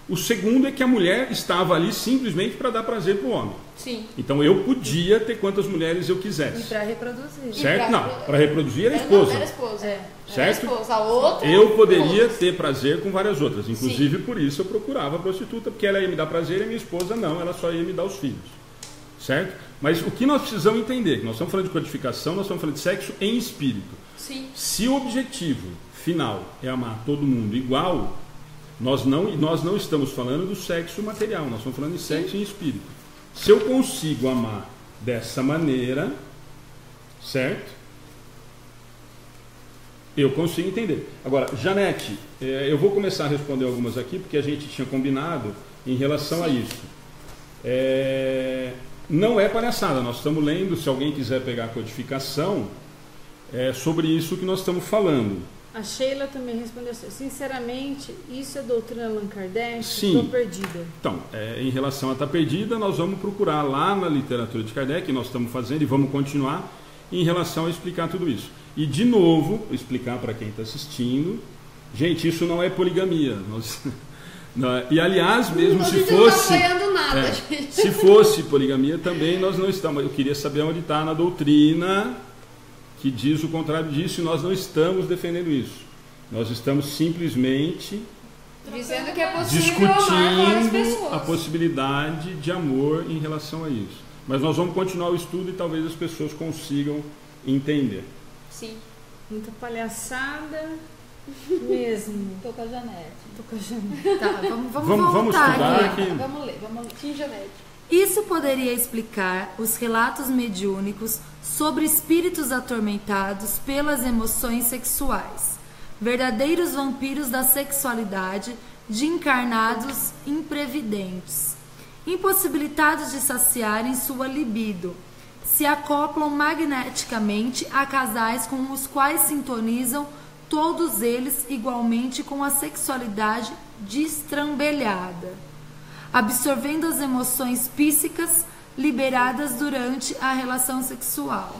O segundo é que a mulher estava ali simplesmente para dar prazer para o homem. Sim. Então eu podia ter quantas mulheres eu quisesse. E para reproduzir. Certo? Não, para reproduzir era esposa. Era esposa. Certo? Era esposa. A outra, eu poderia ter prazer com várias outras. Inclusive por isso eu procurava a prostituta, porque ela ia me dar prazer e a minha esposa não, ela só ia me dar os filhos. Certo? Mas o que nós precisamos entender, que nós estamos falando de codificação, nós estamos falando de sexo em espírito. Sim. Se o objetivo final é amar todo mundo igual, nós não estamos falando do sexo material, nós estamos falando de sexo em espírito. Se eu consigo amar dessa maneira, certo? Eu consigo entender. Agora, Janete, eu vou começar a responder algumas aqui, porque a gente tinha combinado em relação a isso. Não é palhaçada, nós estamos lendo, se alguém quiser pegar a codificação, sobre isso que nós estamos falando. A Sheila também respondeu assim: sinceramente, isso é doutrina Allan Kardec? Sim. Estou perdida. Então, em relação a estar perdida, nós vamos procurar lá na literatura de Kardec, que nós estamos fazendo e vamos continuar, em relação a explicar tudo isso. E, de novo, explicar para quem está assistindo, gente, isso não é poligamia. E, aliás, mesmo se fosse... Não apoiando nada, gente. Se fosse poligamia, também nós não estamos... Eu queria saber onde está na doutrina que diz o contrário disso, e nós não estamos defendendo isso. Nós estamos simplesmente dizendo que é possível amar várias discutindo pessoas. a possibilidade de amor em relação a isso. Mas nós vamos continuar o estudo e talvez as pessoas consigam entender. Sim. Muita palhaçada mesmo. Tô com a Janete. Tô com a Janete. Tá, Vamos voltar estudar aqui. aqui. Vamos ler. Sim, Janete. Isso poderia explicar os relatos mediúnicos sobre espíritos atormentados pelas emoções sexuais, verdadeiros vampiros da sexualidade, de encarnados imprevidentes, impossibilitados de saciarem sua libido, se acoplam magneticamente a casais com os quais sintonizam todos eles igualmente com a sexualidade destrambelhada, absorvendo as emoções psíquicas liberadas durante a relação sexual.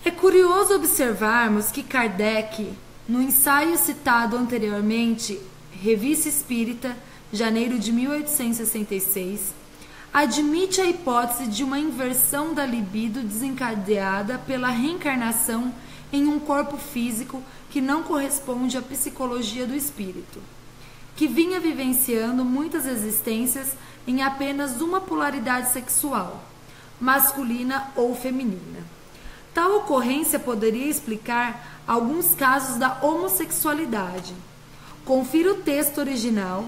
É curioso observarmos que Kardec, no ensaio citado anteriormente, Revista Espírita, janeiro de 1866, admite a hipótese de uma inversão da libido desencadeada pela reencarnação em um corpo físico que não corresponde à psicologia do espírito, que vinha vivenciando muitas existências em apenas uma polaridade sexual, masculina ou feminina. Tal ocorrência poderia explicar alguns casos da homossexualidade. Confira o texto original.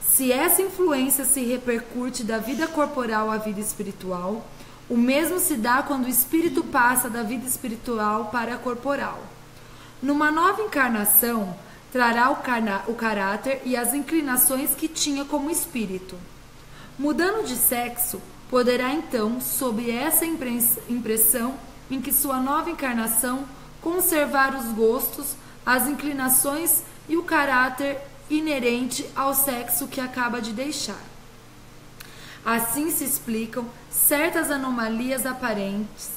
Se essa influência se repercute da vida corporal à vida espiritual, o mesmo se dá quando o espírito passa da vida espiritual para a corporal. Numa nova encarnação, trará o caráter e as inclinações que tinha como espírito. Mudando de sexo, poderá então, sob essa impressão em que sua nova encarnação, conservar os gostos, as inclinações e o caráter inerente ao sexo que acaba de deixar. Assim se explicam certas anomalias aparentes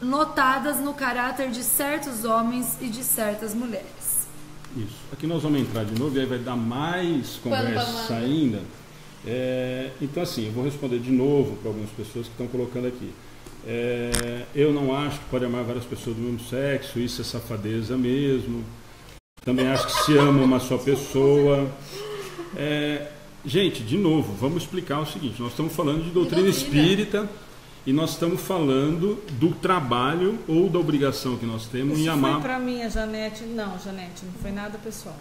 notadas no caráter de certos homens e de certas mulheres. Isso. Aqui nós vamos entrar de novo e aí vai dar mais conversa ainda. Então, assim, eu vou responder de novo para algumas pessoas que estão colocando aqui. Eu não acho que pode amar várias pessoas do mesmo sexo, isso é safadeza mesmo. Também acho que se ama uma só pessoa. Gente, de novo, vamos explicar o seguinte: nós estamos falando de doutrina espírita e nós estamos falando do trabalho ou da obrigação que nós temos em amar. Foi para mim, a Janete. Não, Janete, não foi nada pessoal.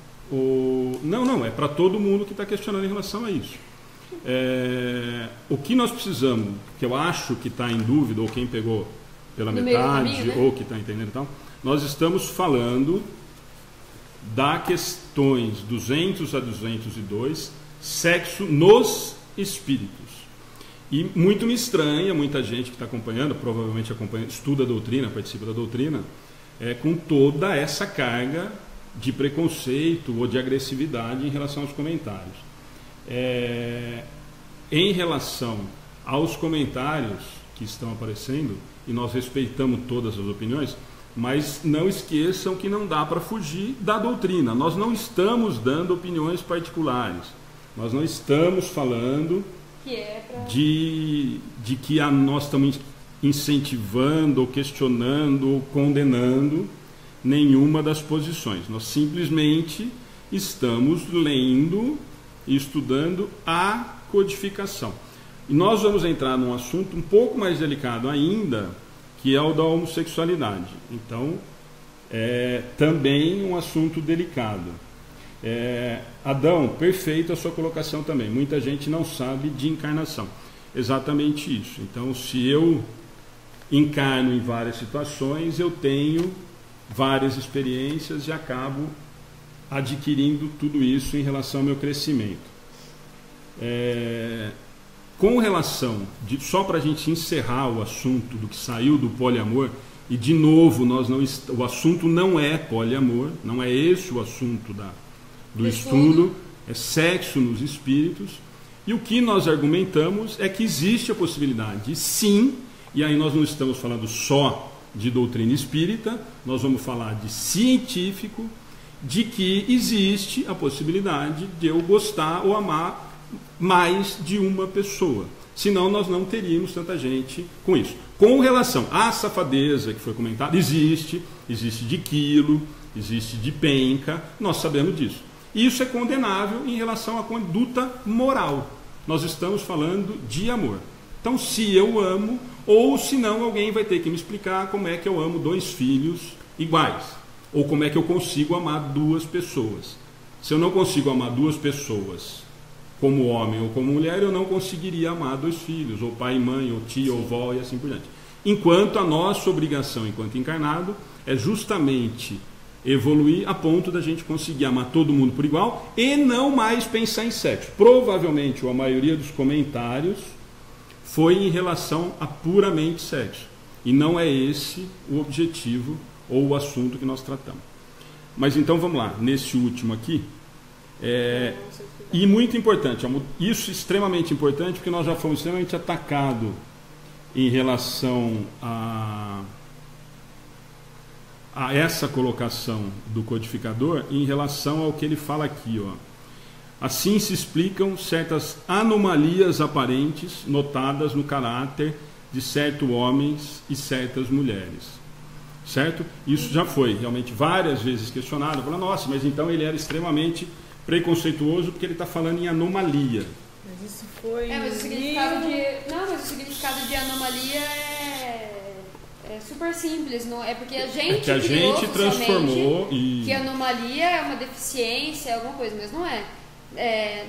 Não, é para todo mundo que está questionando em relação a isso. O que nós precisamos, que eu acho que está em dúvida, ou quem pegou pela metade, caminho, né? Ou que está entendendo e tal, nós estamos falando da questões 200 a 202, sexo nos espíritos. E muito me estranha, muita gente que está acompanhando, provavelmente acompanha, estuda a doutrina, participa da doutrina, com toda essa carga de preconceito ou de agressividade em relação aos comentários. Em relação aos comentários que estão aparecendo, e nós respeitamos todas as opiniões, mas não esqueçam que não dá para fugir da doutrina. Nós não estamos dando opiniões particulares. Nós não estamos falando de que nós estamos incentivando, ou questionando, ou condenando nenhuma das posições. Nós simplesmente estamos lendo e estudando a codificação. E nós vamos entrar num assunto um pouco mais delicado ainda, que é o da homossexualidade. Então, também um assunto delicado. Adão, perfeito a sua colocação também. Muita gente não sabe de encarnação. Exatamente isso. Então, se eu encarno em várias situações, eu tenho várias experiências e acabo adquirindo tudo isso em relação ao meu crescimento. Com relação, só para a gente encerrar o assunto do que saiu do poliamor, e de novo, o assunto não é poliamor, não é esse o assunto do estudo, é sexo nos espíritos, e o que nós argumentamos é que existe a possibilidade, sim, e aí nós não estamos falando só de doutrina espírita, nós vamos falar de científico, de que existe a possibilidade de eu gostar ou amar mais de uma pessoa. Senão nós não teríamos tanta gente com isso. Com relação à safadeza que foi comentada, existe de quilo, existe de penca, nós sabemos disso. Isso é condenável em relação à conduta moral. Nós estamos falando de amor. Então, se eu amo, ou se não, alguém vai ter que me explicar como é que eu amo 2 filhos iguais. Ou como é que eu consigo amar 2 pessoas. Se eu não consigo amar 2 pessoas como homem ou como mulher, eu não conseguiria amar 2 filhos, ou pai e mãe, ou tia ou vó e assim por diante. Enquanto a nossa obrigação enquanto encarnado é justamente evoluir a ponto da gente conseguir amar todo mundo por igual e não mais pensar em sexo. Provavelmente, a maioria dos comentários foi em relação a puramente sexo. E não é esse o objetivo ou o assunto que nós tratamos. Mas então vamos lá, nesse último aqui. E muito importante, isso é extremamente importante, porque nós já fomos extremamente atacados em relação a essa colocação do codificador, em relação ao que ele fala aqui, ó. Assim se explicam certas anomalias aparentes notadas no caráter de certos homens e certas mulheres. Certo? Isso já foi realmente várias vezes questionado. Falando, nossa, mas então ele era extremamente preconceituoso porque ele está falando em anomalia. Mas isso foi... mas o significado de anomalia é super simples. Não, é porque a gente a gente transformou que anomalia é uma deficiência, é alguma coisa, mas não é.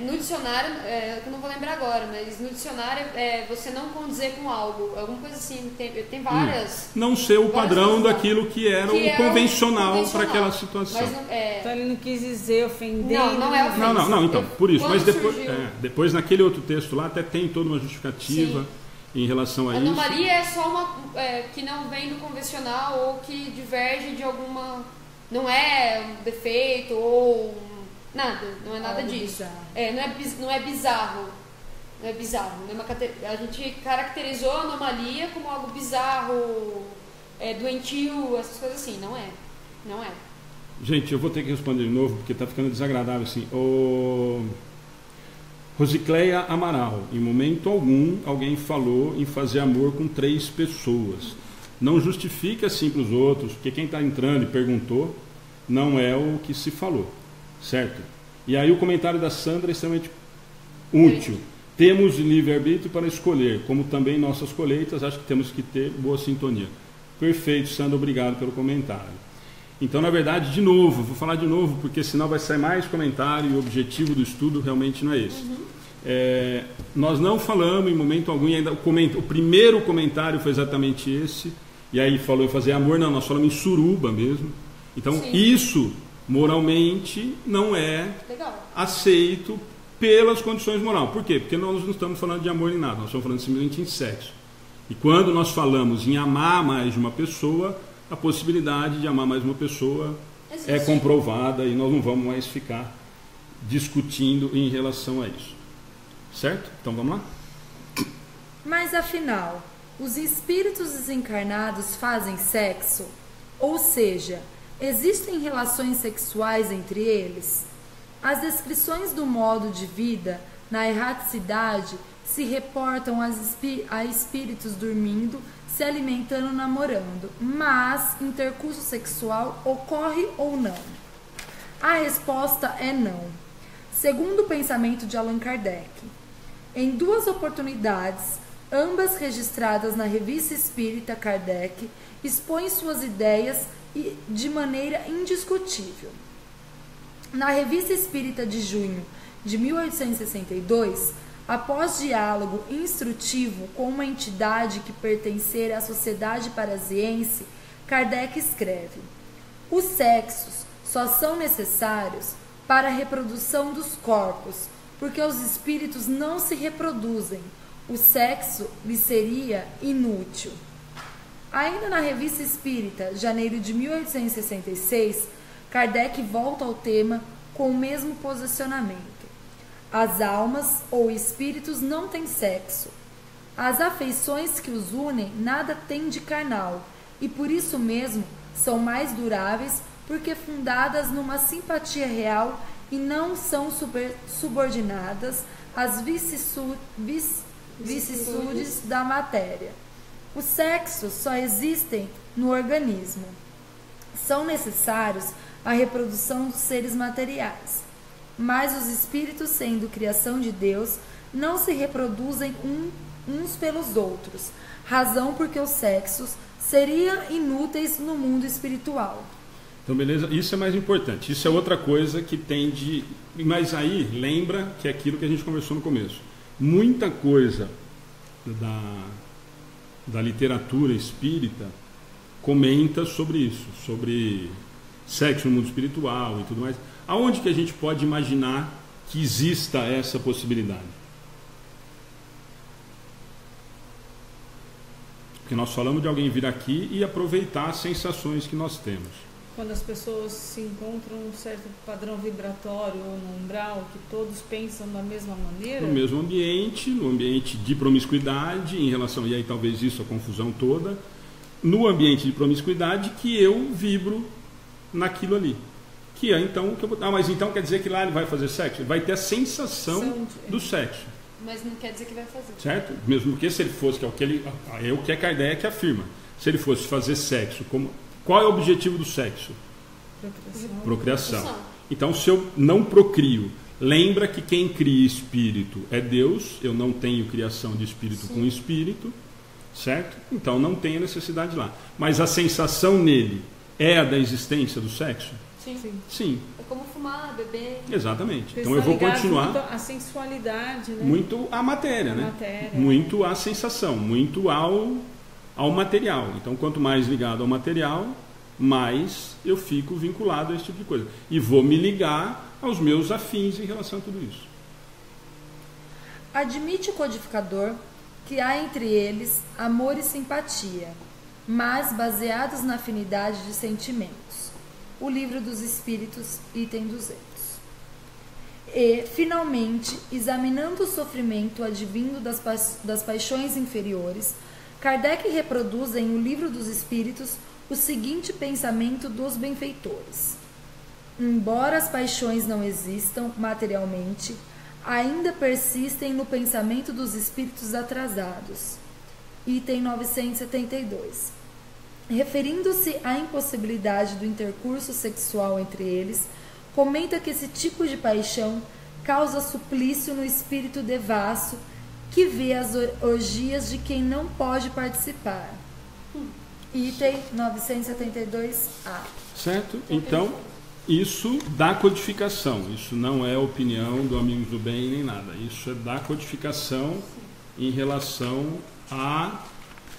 No dicionário, eu não vou lembrar agora, mas no dicionário você não condizer com algo, alguma coisa assim, tem várias... Não ser o padrão daquilo que era o convencional para aquela situação. Mas então ele não quis dizer ofender. Não é ofensa. Não, então, por isso. Mas depois naquele outro texto lá até tem toda uma justificativa. Sim. Em relação a isso. Anomalia é só uma que não vem do convencional ou que diverge de alguma... Não é um defeito ou... Nada, não é nada disso. Não é bizarro. Não é bizarro. A gente caracterizou a anomalia como algo bizarro, doentio, essas coisas assim. Não é. Não é. Gente, eu vou ter que responder de novo porque está ficando desagradável assim. Rosicléia Amaral, em momento algum alguém falou em fazer amor com 3 pessoas. Não justifica assim para os outros, porque quem está entrando e perguntou não é o que se falou, certo? E aí o comentário da Sandra é extremamente útil. Temos livre-arbítrio para escolher, como também nossas colheitas, acho que temos que ter boa sintonia. Perfeito, Sandra, obrigado pelo comentário. Então, na verdade, de novo, vou falar de novo, porque senão vai sair mais comentário e o objetivo do estudo realmente não é esse. Nós não falamos em momento algum, ainda o primeiro comentário foi exatamente esse, e aí falou em fazer amor, não, nós falamos em suruba mesmo. Então, isso, moralmente, não é aceito pelas condições morais. Por quê? Porque nós não estamos falando de amor em nada, nós estamos falando simplesmente em sexo. E quando nós falamos em amar mais de uma pessoa, a possibilidade de amar mais uma pessoa é comprovada e nós não vamos mais ficar discutindo em relação a isso. Certo? Então vamos lá? Mas afinal, os espíritos desencarnados fazem sexo? Ou seja, existem relações sexuais entre eles? As descrições do modo de vida na erraticidade se reportam a espíritos dormindo, se alimentando, namorando, mas intercurso sexual ocorre ou não? A resposta é não. Segundo o pensamento de Allan Kardec, em 2 oportunidades, ambas registradas na Revista Espírita, Kardec expõe suas ideias de maneira indiscutível. Na Revista Espírita de junho de 1862, após diálogo instrutivo com uma entidade que pertencera à Sociedade Parisiense, Kardec escreve: os sexos só são necessários para a reprodução dos corpos, porque os espíritos não se reproduzem. O sexo lhes seria inútil. Ainda na Revista Espírita, janeiro de 1866, Kardec volta ao tema com o mesmo posicionamento. As almas ou espíritos não têm sexo. As afeições que os unem nada têm de carnal, e por isso mesmo são mais duráveis, porque fundadas numa simpatia real e não são subordinadas às vicissitudes da matéria. Os sexos só existem no organismo. São necessários à reprodução dos seres materiais. Mas os espíritos, sendo criação de Deus, não se reproduzem uns pelos outros, razão porque os sexos seriam inúteis no mundo espiritual. Então, beleza? Isso é mais importante. Isso é outra coisa que tem de... Mas aí, lembra que é aquilo que a gente conversou no começo. Muita coisa da literatura espírita comenta sobre isso, sobre sexo no mundo espiritual e tudo mais. Aonde que a gente pode imaginar que exista essa possibilidade? Porque nós falamos de alguém vir aqui e aproveitar as sensações que nós temos. Quando as pessoas se encontram um certo padrão vibratório ou no umbral, que todos pensam da mesma maneira? No mesmo ambiente, no ambiente de promiscuidade, em relação, e aí talvez isso, a confusão toda, no ambiente de promiscuidade que eu vibro naquilo ali. Que é então, mas então quer dizer que lá ele vai fazer sexo? Ele vai ter a sensação do sexo. Mas não quer dizer que vai fazer. Certo? Mesmo porque se ele fosse, que é o que a Kardec afirma, se ele fosse fazer sexo, qual é o objetivo do sexo? Procriação. Então, se eu não procrio, lembra que quem cria espírito é Deus, eu não tenho criação de espírito com espírito, certo? Então não tem a necessidade lá. Mas a sensação nele é a da existência do sexo? Sim. É como fumar, beber. Exatamente. Então eu vou continuar. Muito a sensualidade, né? Muito a matéria, né? Muito a sensação, muito ao material. Então quanto mais ligado ao material, mais eu fico vinculado a esse tipo de coisa. E vou me ligar aos meus afins em relação a tudo isso. Admite o codificador que há entre eles amor e simpatia, mas baseados na afinidade de sentimentos. O Livro dos Espíritos, item 200. E, finalmente, examinando o sofrimento advindo das paixões inferiores, Kardec reproduz em O Livro dos Espíritos o seguinte pensamento dos benfeitores: embora as paixões não existam materialmente, ainda persistem no pensamento dos espíritos atrasados. Item 972. Referindo-se à impossibilidade do intercurso sexual entre eles, comenta que esse tipo de paixão causa suplício no espírito devasso que vê as orgias de quem não pode participar. Item 972-A. Certo? Então, isso da codificação. Isso não é opinião do Amigos do Bem nem nada. Isso é da codificação em relação a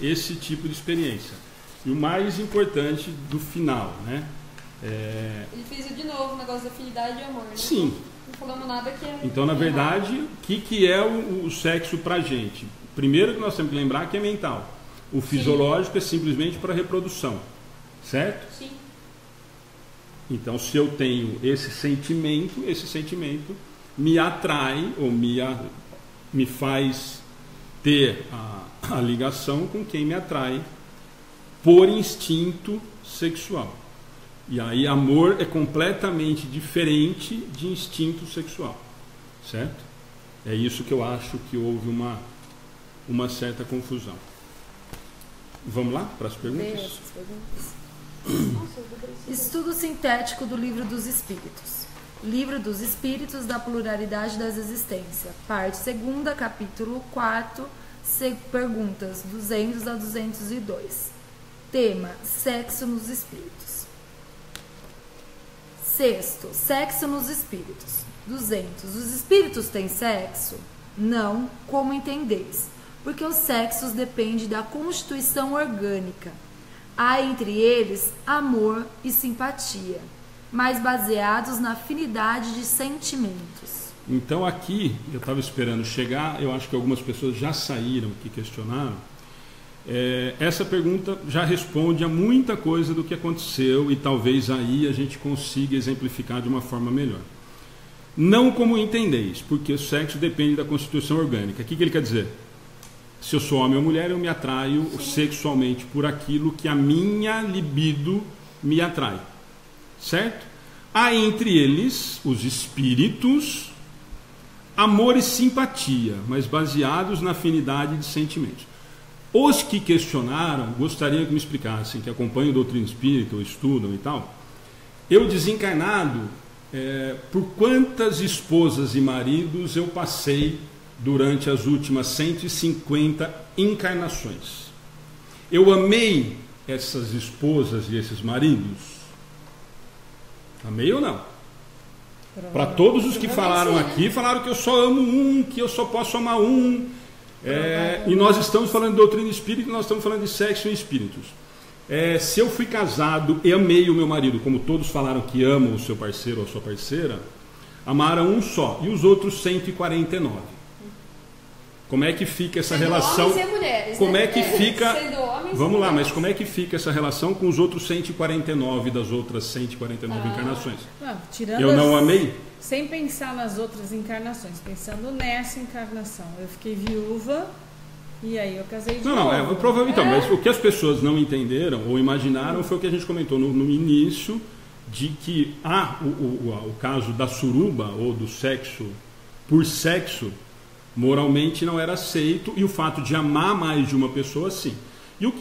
esse tipo de experiência. E o mais importante do final, né? Ele fez de novo o negócio da afinidade e amor, né? Sim. Não falamos nada que é... Então, na verdade, o que é o sexo pra gente? Primeiro que nós temos que lembrar que é mental. O fisiológico é simplesmente para reprodução. Certo? Sim. Então, se eu tenho esse sentimento me atrai ou me faz ter a ligação com quem me atrai por instinto sexual. E aí, amor é completamente diferente de instinto sexual. Certo? É isso que eu acho que houve uma certa confusão. Vamos lá para as perguntas? Estudo sintético do Livro dos Espíritos. Livro dos Espíritos da Pluralidade das Existências. Parte 2ª, capítulo 4, perguntas 200 a 202. Tema: sexo nos espíritos. Sexto, sexo nos espíritos. 200. Os espíritos têm sexo? Não, como entendeis? Porque os sexos dependem da constituição orgânica. Há entre eles amor e simpatia, mas baseados na afinidade de sentimentos. Então aqui, eu estava esperando chegar, eu acho que algumas pessoas já saíram que questionaram. Essa pergunta já responde a muita coisa do que aconteceu e talvez aí a gente consiga exemplificar de uma forma melhor. Não como entendeis, porque o sexo depende da constituição orgânica. O que ele quer dizer? Se eu sou homem ou mulher, eu me atraio sexualmente por aquilo que a minha libido me atrai. Certo? Há entre eles, os espíritos, amor e simpatia, mas baseados na afinidade de sentimentos. Os que questionaram, gostaria que me explicassem, que acompanham a doutrina espírita, ou estudam e tal. Eu desencarnado, por quantas esposas e maridos eu passei durante as últimas 150 encarnações? Eu amei essas esposas e esses maridos? Amei ou não? Para todos os que falaram aqui, falaram que eu só amo um, que eu só posso amar um. E nós estamos falando de doutrina espírita, nós estamos falando de sexo em espíritos. Se eu fui casado e amei o meu marido, como todos falaram que amam o seu parceiro ou a sua parceira, amaram um só, e os outros 149. Como é que fica essa relação? Homens e mulheres, como né? é que fica? Vamos lá, mas mulheres. como é que fica essa relação com os outros 149 das outras 149 encarnações? Não, tirando Eu não amei? Sem pensar nas outras encarnações, pensando nessa encarnação. Eu fiquei viúva e aí eu casei de novo. Provavelmente. Então, mas o que as pessoas não entenderam ou imaginaram foi o que a gente comentou no início, de que o caso da suruba ou do sexo por sexo moralmente não era aceito, e o fato de amar mais de uma pessoa, sim.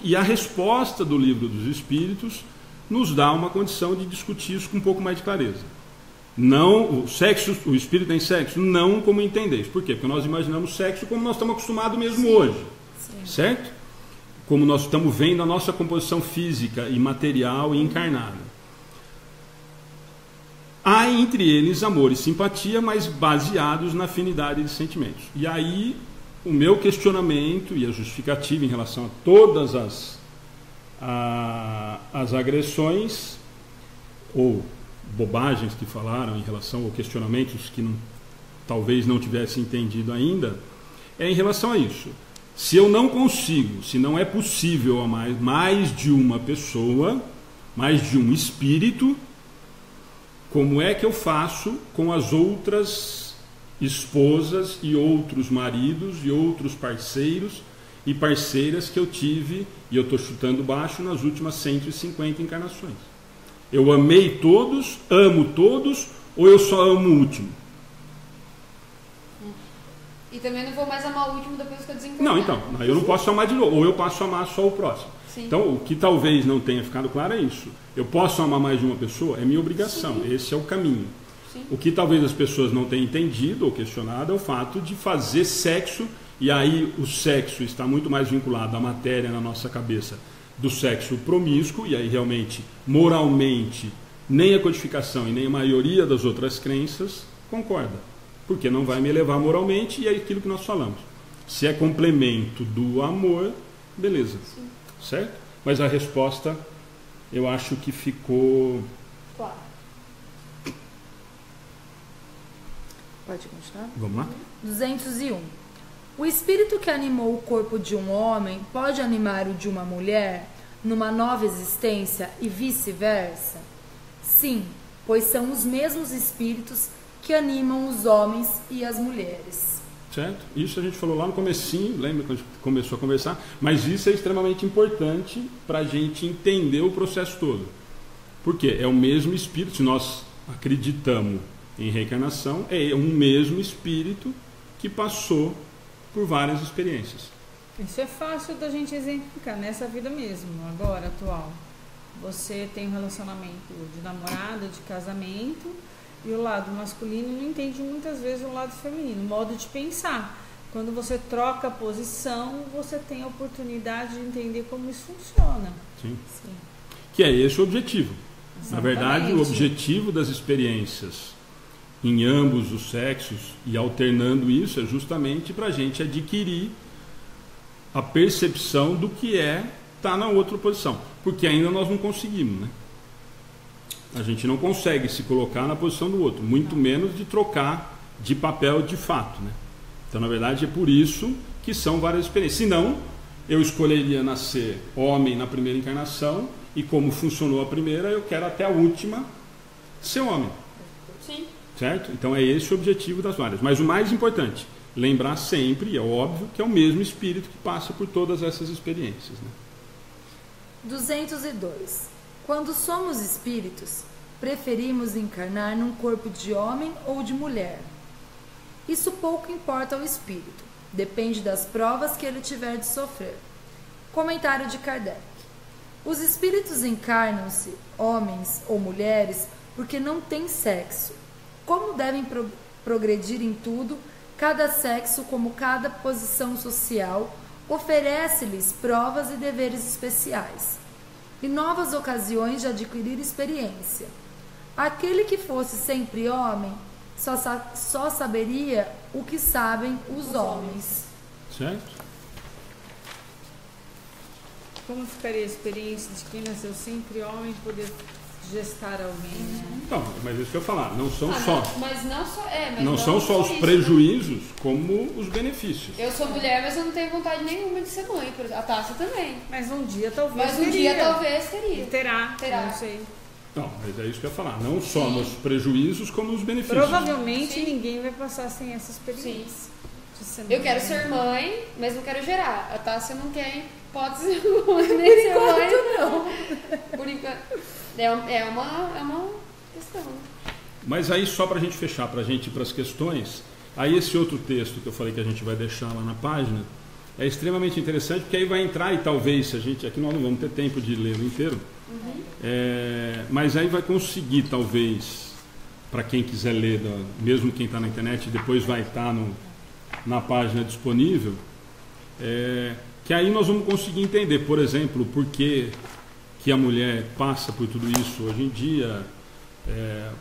E a resposta do Livro dos Espíritos nos dá uma condição de discutir isso com um pouco mais de clareza. Não, o espírito tem sexo? Não como entendeis. Por quê? Porque nós imaginamos sexo como nós estamos acostumados mesmo hoje. Sim. Certo? Como nós estamos vendo a nossa composição física e material e encarnada. Há entre eles amor e simpatia, mas baseados na afinidade de sentimentos. E aí, o meu questionamento e a justificativa em relação a todas as agressões ou bobagens que falaram em relação a questionamentos que talvez não tivessem entendido ainda, é em relação a isso. Se eu não consigo, se não é possível amar mais de uma pessoa, mais de um espírito, como é que eu faço com as outras esposas e outros maridos e outros parceiros e parceiras que eu tive, e eu estou chutando baixo, nas últimas 150 encarnações? Eu amei todos, amo todos, ou eu só amo o último? E também não vou mais amar o último depois que eu desencarnar. Não, então, eu não posso amar de novo, ou eu passo a amar só o próximo. Sim. Então, o que talvez não tenha ficado claro é isso. Eu posso amar mais de uma pessoa, é minha obrigação, esse é o caminho. Sim. O que talvez as pessoas não tenham entendido ou questionado é o fato de fazer sexo, e aí o sexo está muito mais vinculado à matéria na nossa cabeça do sexo promíscuo, e aí realmente, moralmente, nem a codificação e nem a maioria das outras crenças concorda, porque não vai me elevar moralmente, e é aquilo que nós falamos. Se é complemento do amor, beleza. Sim. Certo? Mas a resposta, eu acho que ficou... Claro. Pode continuar? Vamos lá? 201. O espírito que animou o corpo de um homem pode animar o de uma mulher numa nova existência e vice-versa? Sim, pois são os mesmos espíritos que animam os homens e as mulheres. Certo? Isso a gente falou lá no comecinho, lembra quando a gente começou a conversar? Mas isso é extremamente importante para a gente entender o processo todo. Porque é o mesmo espírito, se nós acreditamos em reencarnação, é um mesmo espírito que passou por várias experiências. Isso é fácil da gente exemplificar nessa vida mesmo, agora, atual. Você tem um relacionamento de namorada, de casamento, e o lado masculino não entende muitas vezes o lado feminino, o modo de pensar. Quando você troca a posição, você tem a oportunidade de entender como isso funciona. Sim. Sim. Que é esse o objetivo. Na verdade, o Exatamente. objetivo das experiências em ambos os sexos e alternando isso é justamente para a gente adquirir a percepção do que é estar na outra posição. Porque ainda nós não conseguimos, né? A gente não consegue se colocar na posição do outro, muito menos de trocar de papel de fato, né? Então, na verdade, é por isso que são várias experiências. Senão, eu escolheria nascer homem na primeira encarnação e como funcionou a primeira, eu quero até a última ser homem. Sim. Certo? Então é esse o objetivo das várias. Mas o mais importante, lembrar sempre, e é óbvio, que é o mesmo espírito que passa por todas essas experiências, né? 202. Quando somos espíritos, preferimos encarnar num corpo de homem ou de mulher. Isso pouco importa ao espírito, depende das provas que ele tiver de sofrer. Comentário de Kardec. Os espíritos encarnam-se, homens ou mulheres, porque não têm sexo. Como devem progredir em tudo, cada sexo, como cada posição social, oferece-lhes provas e deveres especiais, e novas ocasiões de adquirir experiência. Aquele que fosse sempre homem, só saberia o que sabem os homens. Certo? Como ficaria a experiência de quem nasceu sempre homem poder gestar alguém, né? Então, mas isso que eu ia falar, não são só. Mas não só. Mas Não são só os isso, prejuízos, como os benefícios. Eu sou mulher, mas eu não tenho vontade nenhuma de ser mãe. A Tássia também. Mas um dia talvez Mas um teria. dia talvez teria. Terá, não sei. Não, mas é isso que eu ia falar, não só nos prejuízos, como nos benefícios. Provavelmente Sim. ninguém vai passar sem essa experiência. De ser Eu quero mãe. ser mãe, mas não quero gerar. A Tássia não quer hipótese nem ser mãe, não. Por enquanto. É uma questão. Mas aí, só para a gente fechar, para a gente ir para as questões, aí esse outro texto que eu falei que a gente vai deixar lá na página, é extremamente interessante, porque aí vai entrar, e talvez, se a gente, aqui nós não vamos ter tempo de ler o inteiro, mas aí vai conseguir, talvez, para quem quiser ler, mesmo quem está na internet, depois vai estar na página disponível, que aí nós vamos conseguir entender, por exemplo, por que a mulher passa por tudo isso hoje em dia,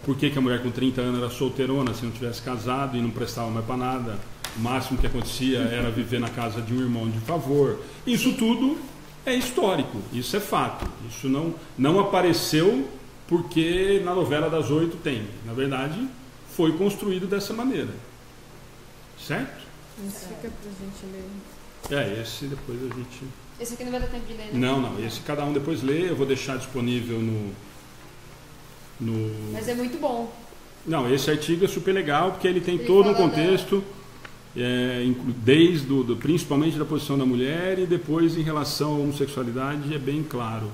por que a mulher com 30 anos era solteirona se não tivesse casado e não prestava mais para nada, o máximo que acontecia era viver na casa de um irmão de favor. Isso tudo é histórico, isso é fato, isso não apareceu porque na novela das 8 tem, na verdade foi construído dessa maneira, certo? Isso fica pra gente ler. Esse depois a gente... Esse aqui não vai dar tempo de ler, né? Não, esse cada um depois lê, eu vou deixar disponível no... Mas é muito bom. Não, esse artigo é super legal, porque ele tem Ele todo um fala contexto, principalmente da posição da mulher, e depois em relação à homossexualidade é bem claro.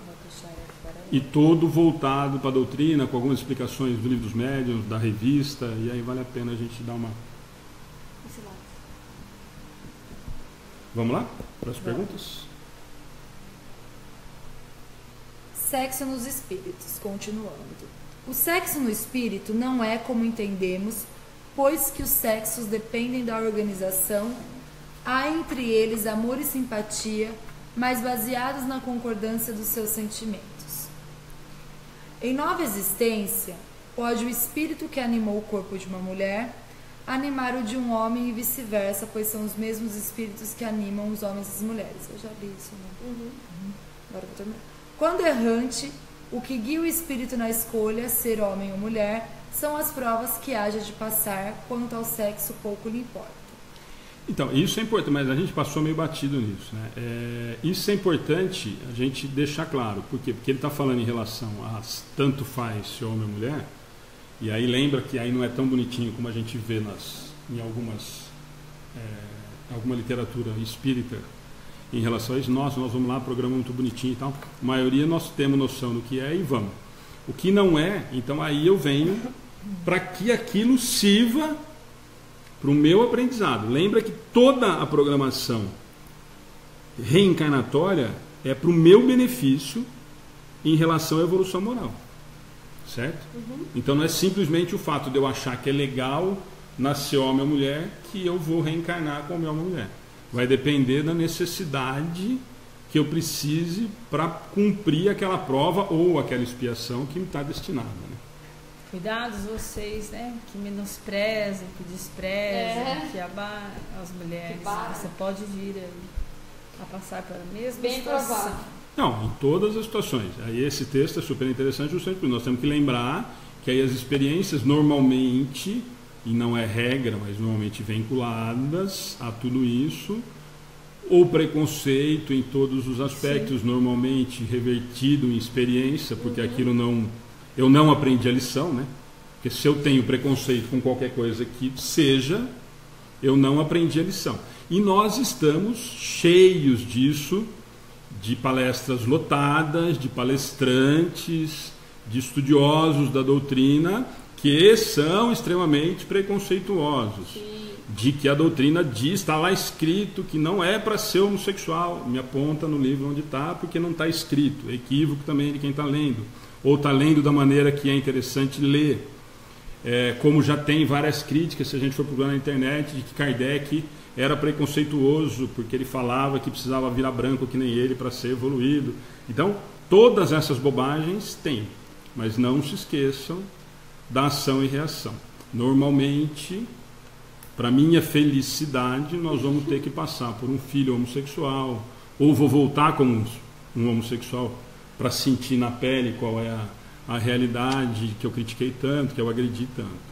E todo voltado para a doutrina, com algumas explicações do Livro dos Médiuns, da revista, e aí vale a pena a gente dar uma... Esse lado. Vamos lá para as perguntas? Sexo nos espíritos, continuando. O sexo no espírito não é como entendemos, pois que os sexos dependem da organização, há entre eles amor e simpatia, mas baseados na concordância dos seus sentimentos. Em nova existência, pode o espírito que animou o corpo de uma mulher animar o de um homem e vice-versa, pois são os mesmos espíritos que animam os homens e as mulheres. Eu já li isso, né? Agora eu vou terminar. Quando errante, o que guia o espírito na escolha, ser homem ou mulher, são as provas que haja de passar, quanto ao sexo pouco lhe importa. Então, isso é importante, mas a gente passou meio batido nisso, né? Isso é importante a gente deixar claro. Por quê? Porque ele está falando em relação a tanto faz se homem ou mulher, e aí lembra que aí não é tão bonitinho como a gente vê em alguma literatura espírita em relação a isso. Nós vamos lá, programa muito bonitinho e tal. A maioria nós temos noção do que é e vamos. O que não é, então aí eu venho para que aquilo sirva para o meu aprendizado. Lembra que toda a programação reencarnatória é para o meu benefício em relação à evolução moral. Certo? Então não é simplesmente o fato de eu achar que é legal nascer homem ou mulher que eu vou reencarnar como homem ou mulher. Vai depender da necessidade que eu precise para cumprir aquela prova ou aquela expiação que me está destinada. Né? Cuidados vocês, né? Que menosprezam, que desprezam, que abaixam as mulheres. Você pode vir a passar pela mesma situação. Não, em todas as situações. Aí esse texto é super interessante justamente porque nós temos que lembrar que aí as experiências normalmente, e não é regra, mas normalmente vinculadas a tudo isso, ou preconceito em todos os aspectos, normalmente revertido em experiência, porque aquilo eu não aprendi a lição, né? Porque se eu tenho preconceito com qualquer coisa que seja, eu não aprendi a lição. E nós estamos cheios disso, de palestras lotadas, de palestrantes, de estudiosos da doutrina que são extremamente preconceituosos. De que a doutrina diz, está lá escrito que não é para ser homossexual, me aponta no livro onde está, porque não está escrito. É equívoco também de quem está lendo, ou está lendo da maneira que é interessante ler. Como já tem várias críticas, se a gente for procurar na internet, de que Kardec era preconceituoso porque ele falava que precisava virar branco que nem ele para ser evoluído. Então, todas essas bobagens tem, mas não se esqueçam da ação e reação. Normalmente, para minha felicidade, nós vamos ter que passar por um filho homossexual, ou vou voltar como um homossexual para sentir na pele qual é a realidade que eu critiquei tanto, que eu agredi tanto.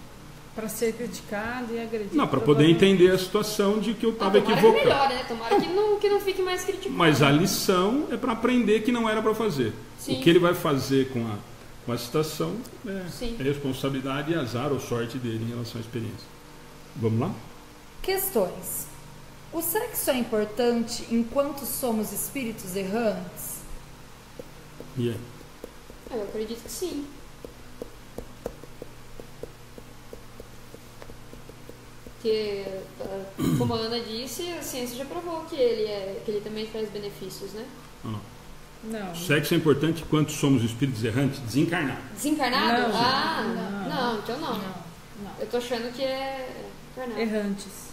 Para ser criticado e agredido. Não, para poder entender a situação de que eu estava equivocado. Melhor, né? Tomara que não fique mais criticado. Mas a lição é para aprender que não era para fazer. Sim. O que ele vai fazer com a situação é responsabilidade e azar ou sorte dele em relação à experiência. Vamos lá? Questões. O sexo é importante enquanto somos espíritos errantes? E aí? Eu acredito que sim. Porque, como a Ana disse, a ciência já provou que ele também traz benefícios, né? Não. Sexo é importante enquanto somos espíritos errantes? Desencarnados. Desencarnado? Não. Não, então não. Eu tô achando que é encarnado. Errantes.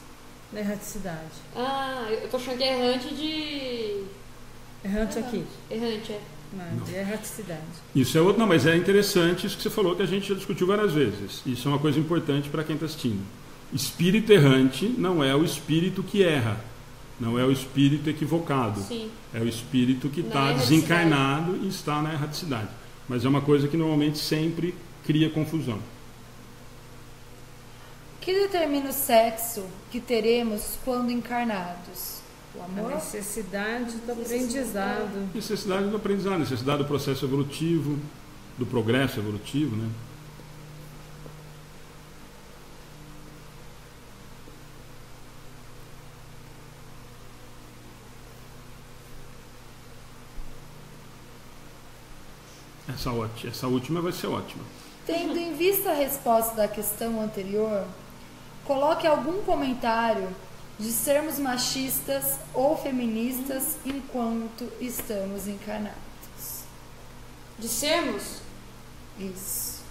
Da erraticidade. Eu tô achando que é errante de... Errante aqui. Errante, Não, de erraticidade. Isso é outro, não, mas é interessante isso que você falou, que a gente já discutiu várias vezes. Isso é uma coisa importante para quem está assistindo. Espírito errante não é o espírito que erra, não é o espírito equivocado. Sim. É o espírito que está desencarnado e está na erraticidade. Mas é uma coisa que normalmente sempre cria confusão. O que determina o sexo que teremos quando encarnados? O amor? A necessidade do aprendizado. Necessidade do aprendizado, necessidade do processo evolutivo, do progresso evolutivo, né? Essa última vai ser ótima. Tendo em vista a resposta da questão anterior, coloque algum comentário de sermos machistas ou feministas enquanto estamos encarnados. De sermos? Isso.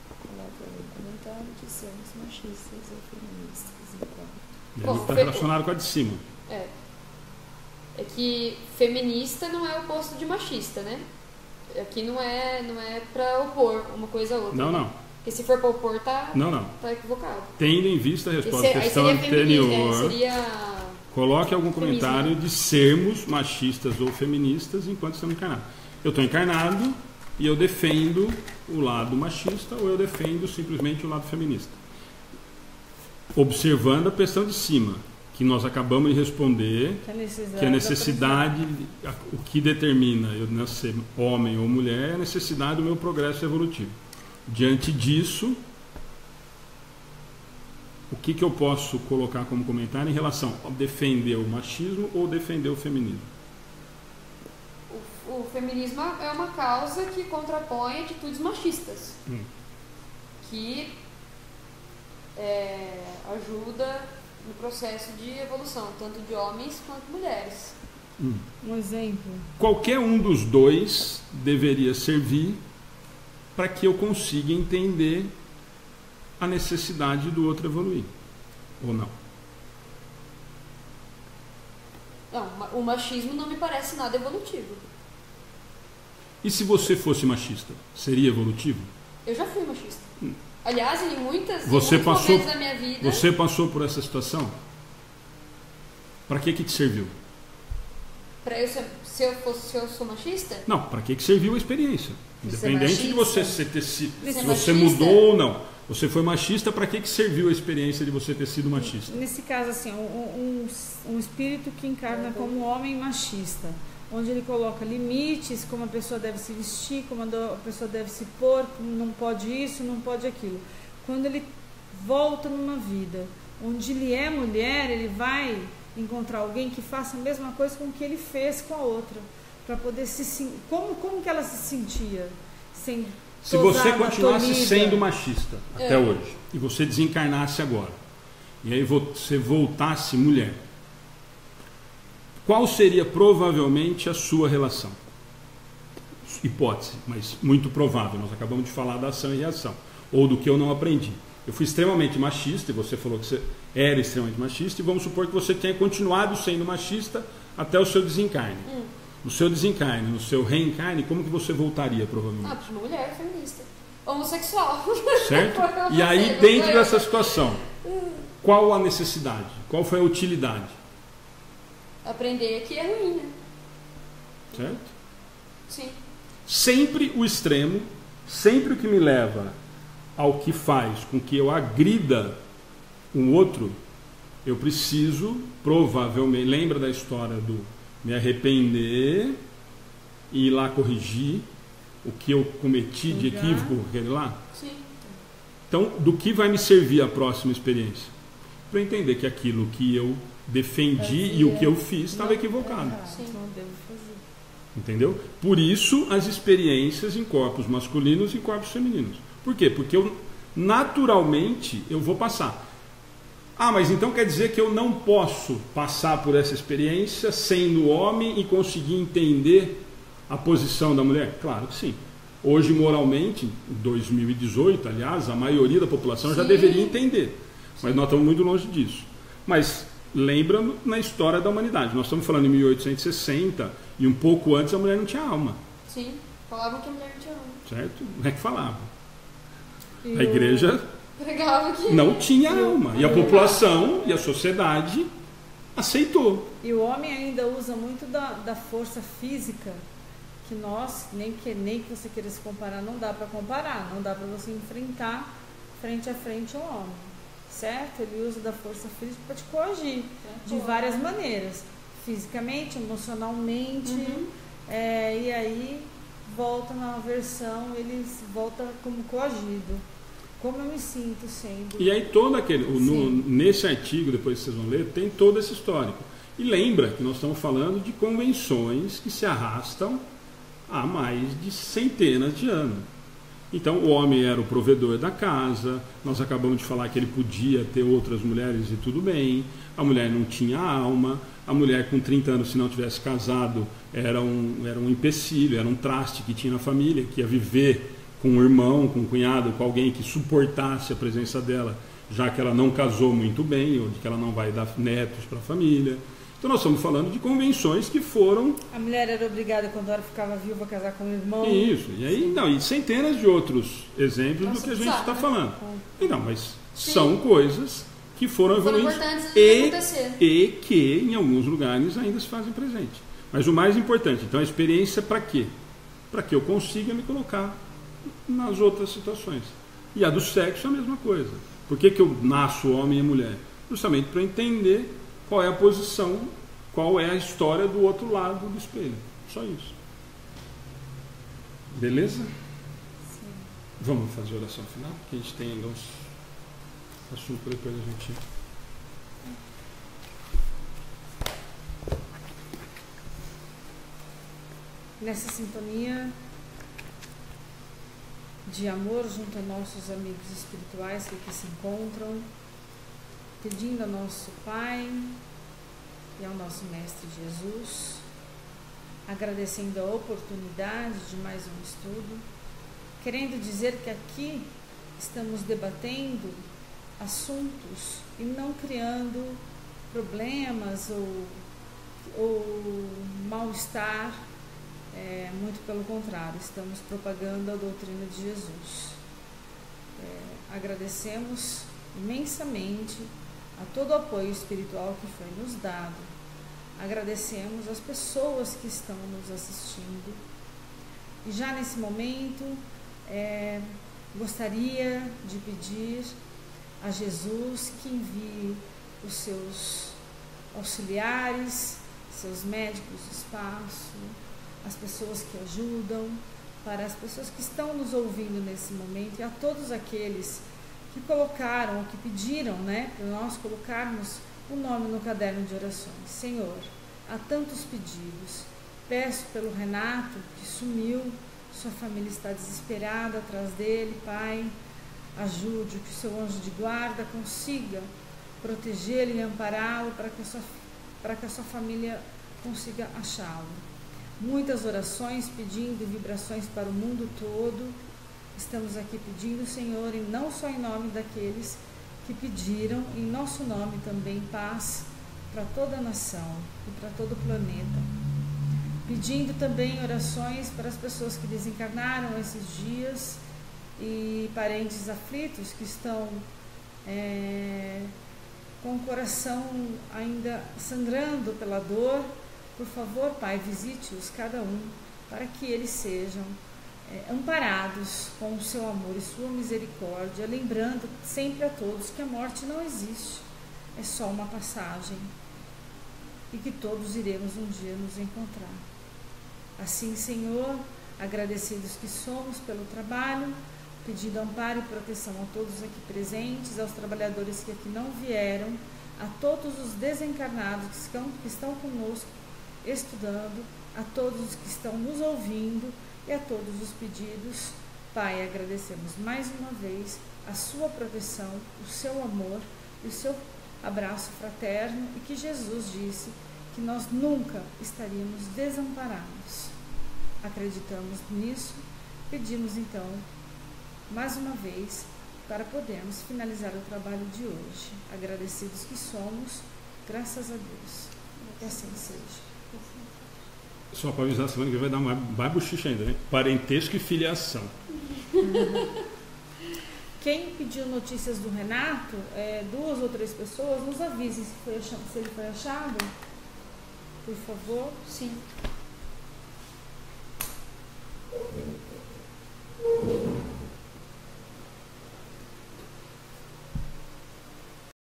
Coloca aí o comentário de sermos machistas ou feministas enquanto. Ele Bom, está relacionado com a de cima. É que feminista não é o oposto de machista, né? Aqui não é pra opor uma coisa a outra. Não, né? não. Porque se for pra opor, tá Não. Tendo em vista a resposta à Aí questão seria anterior, feminista, seria... coloque algum feminismo. comentário de sermos machistas ou feministas enquanto estamos encarnados. Eu estou encarnado e eu defendo o lado machista ou eu defendo simplesmente o lado feminista. Observando a questão de cima, que nós acabamos de responder, que a necessidade, o que determina eu nascer homem ou mulher, é a necessidade do meu progresso evolutivo. Diante disso, o que eu posso colocar como comentário em relação a defender o machismo ou defender o feminismo? O feminismo é uma causa que contrapõe atitudes machistas. Que ajuda no processo de evolução, tanto de homens quanto de mulheres. Um exemplo. Qualquer um dos dois deveria servir para que eu consiga entender a necessidade do outro evoluir. Ou não? Não, o machismo não me parece nada evolutivo. E se você fosse machista, seria evolutivo? Eu já fui machista. Aliás, em muitos Você passou, momentos da minha vida... você passou por essa situação? Para que te serviu? Pra eu ser, se eu sou machista? Não, para que serviu a experiência? Independente de você ter sido, se você machista? mudou ou não. Você foi machista, para que serviu a experiência de você ter sido machista? Nesse caso, assim, um espírito que encarna como homem machista, onde ele coloca limites, como a pessoa deve se vestir, como a pessoa deve se pôr, não pode isso, não pode aquilo. Quando ele volta numa vida onde ele é mulher, ele vai encontrar alguém que faça a mesma coisa com que ele fez com a outra, para poder como que ela se sentia sendo se você tosada, continuasse tolhida, sendo machista até hoje e você desencarnasse agora e aí você voltasse mulher, qual seria provavelmente a sua relação? Hipótese, mas muito provável. Nós acabamos de falar da ação e reação, ou do que eu não aprendi. Eu fui extremamente machista, e você falou que você era extremamente machista, e vamos supor que você tenha continuado sendo machista até o seu desencarne. No seu desencarne, no seu reencarne, como que você voltaria, provavelmente? Ah, uma mulher feminista. Homossexual. Certo? E aí, dentro dessa situação, qual a necessidade? Qual foi a utilidade? Aprender que é ruim, né? Certo? Sim. Sempre o extremo, sempre o que me leva ao que faz com que eu agrida um outro, eu preciso, provavelmente, lembra da história do me arrepender e ir lá corrigir o que eu cometi de equívoco com aquele lá? Sim. Então, do que vai me servir a próxima experiência? Para entender que aquilo que eu defendi e o que eu fiz estava equivocado. Sim. Não devo fazer. Entendeu? Por isso as experiências em corpos masculinos e corpos femininos. Por quê? Porque eu naturalmente eu vou passar. Ah, mas então quer dizer que eu não posso passar por essa experiência sendo homem e conseguir entender a posição da mulher? Claro que sim. Hoje, moralmente, em 2018, aliás, a maioria da população já deveria entender. Mas nós estamos muito longe disso. Mas lembra na história da humanidade. Nós estamos falando em 1860 e um pouco antes a mulher não tinha alma. Sim. Falavam que a mulher não tinha alma. Certo? Não é que falava. A igreja Pregava que... não tinha alma. E a população e a sociedade aceitou. E o homem ainda usa muito da força física, que nós, nem que você queira se comparar, não dá para comparar. Não dá para você enfrentar frente a frente um homem. Certo? Ele usa da força física para te coagir de várias maneiras. Fisicamente, emocionalmente. E aí volta na versão, ele volta como coagido. Como eu me sinto sendo. E aí todo aquele, nesse artigo, depois vocês vão ler, tem todo esse histórico. E lembra que nós estamos falando de convenções que se arrastam há mais de centenas de anos. Então o homem era o provedor da casa, nós acabamos de falar que ele podia ter outras mulheres e tudo bem, a mulher não tinha alma, a mulher com 30 anos, se não tivesse casado, era um empecilho, era um traste que tinha na família, que ia viver com um irmão, com um cunhado, com alguém que suportasse a presença dela, já que ela não casou muito bem, ou de que ela não vai dar netos para a família. Então nós estamos falando de convenções que foram... A mulher era obrigada, quando ela ficava viúva, a casar com o irmão. Isso, e aí, não, e centenas de outros exemplos do que a gente está né? falando. E não, mas são coisas que foram evoluindo e que em alguns lugares ainda se fazem presente. Mas o mais importante, então a experiência para quê? Para que eu consiga me colocar nas outras situações. E a do sexo é a mesma coisa. Por que eu nasço homem e mulher? Justamente para entender qual é a posição, qual é a história do outro lado do espelho. Só isso. Beleza? Sim. Vamos fazer a oração final, porque a gente tem ainda uns assuntos para depois a gente... Nessa sintonia de amor junto a nossos amigos espirituais que aqui se encontram, pedindo ao nosso Pai e ao nosso Mestre Jesus, agradecendo a oportunidade de mais um estudo, querendo dizer que aqui estamos debatendo assuntos e não criando problemas ou mal-estar, muito pelo contrário, estamos propagando a doutrina de Jesus. Agradecemos imensamente a todo o apoio espiritual que foi nos dado. Agradecemos as pessoas que estão nos assistindo. E já nesse momento, gostaria de pedir a Jesus que envie os seus auxiliares, seus médicos do espaço, as pessoas que ajudam, para as pessoas que estão nos ouvindo nesse momento e a todos aqueles que colocaram, que pediram, para nós colocarmos o nome no caderno de orações. Senhor, há tantos pedidos. Peço pelo Renato, que sumiu, sua família está desesperada atrás dele. Pai, ajude, que o seu anjo de guarda consiga protegê-lo e ampará-lo para que a sua família consiga achá-lo. Muitas orações pedindo vibrações para o mundo todo. Estamos aqui pedindo, Senhor, e não só em nome daqueles que pediram, em nosso nome também, paz para toda a nação e para todo o planeta. Pedindo também orações para as pessoas que desencarnaram esses dias e parentes aflitos que estão com o coração ainda sangrando pela dor. Por favor, Pai, visite-os cada um, para que eles sejam amparados com o seu amor e sua misericórdia, lembrando sempre a todos que a morte não existe, é só uma passagem e que todos iremos um dia nos encontrar. Assim, Senhor, agradecidos que somos pelo trabalho, pedindo amparo e proteção a todos aqui presentes, aos trabalhadores que aqui não vieram, a todos os desencarnados que estão conosco estudando, a todos os que estão nos ouvindo e a todos os pedidos. Pai, agradecemos mais uma vez a sua proteção, o seu amor e o seu abraço fraterno, e que Jesus disse que nós nunca estaríamos desamparados. Acreditamos nisso, pedimos então mais uma vez para podermos finalizar o trabalho de hoje. Agradecidos que somos, graças a Deus. Que assim seja. Só para avisar, semana que vai dar mais bochicha ainda, né? Parentesco e filiação. Quem pediu notícias do Renato, 2 ou 3 pessoas, nos avisem se ele foi achado, por favor. Sim.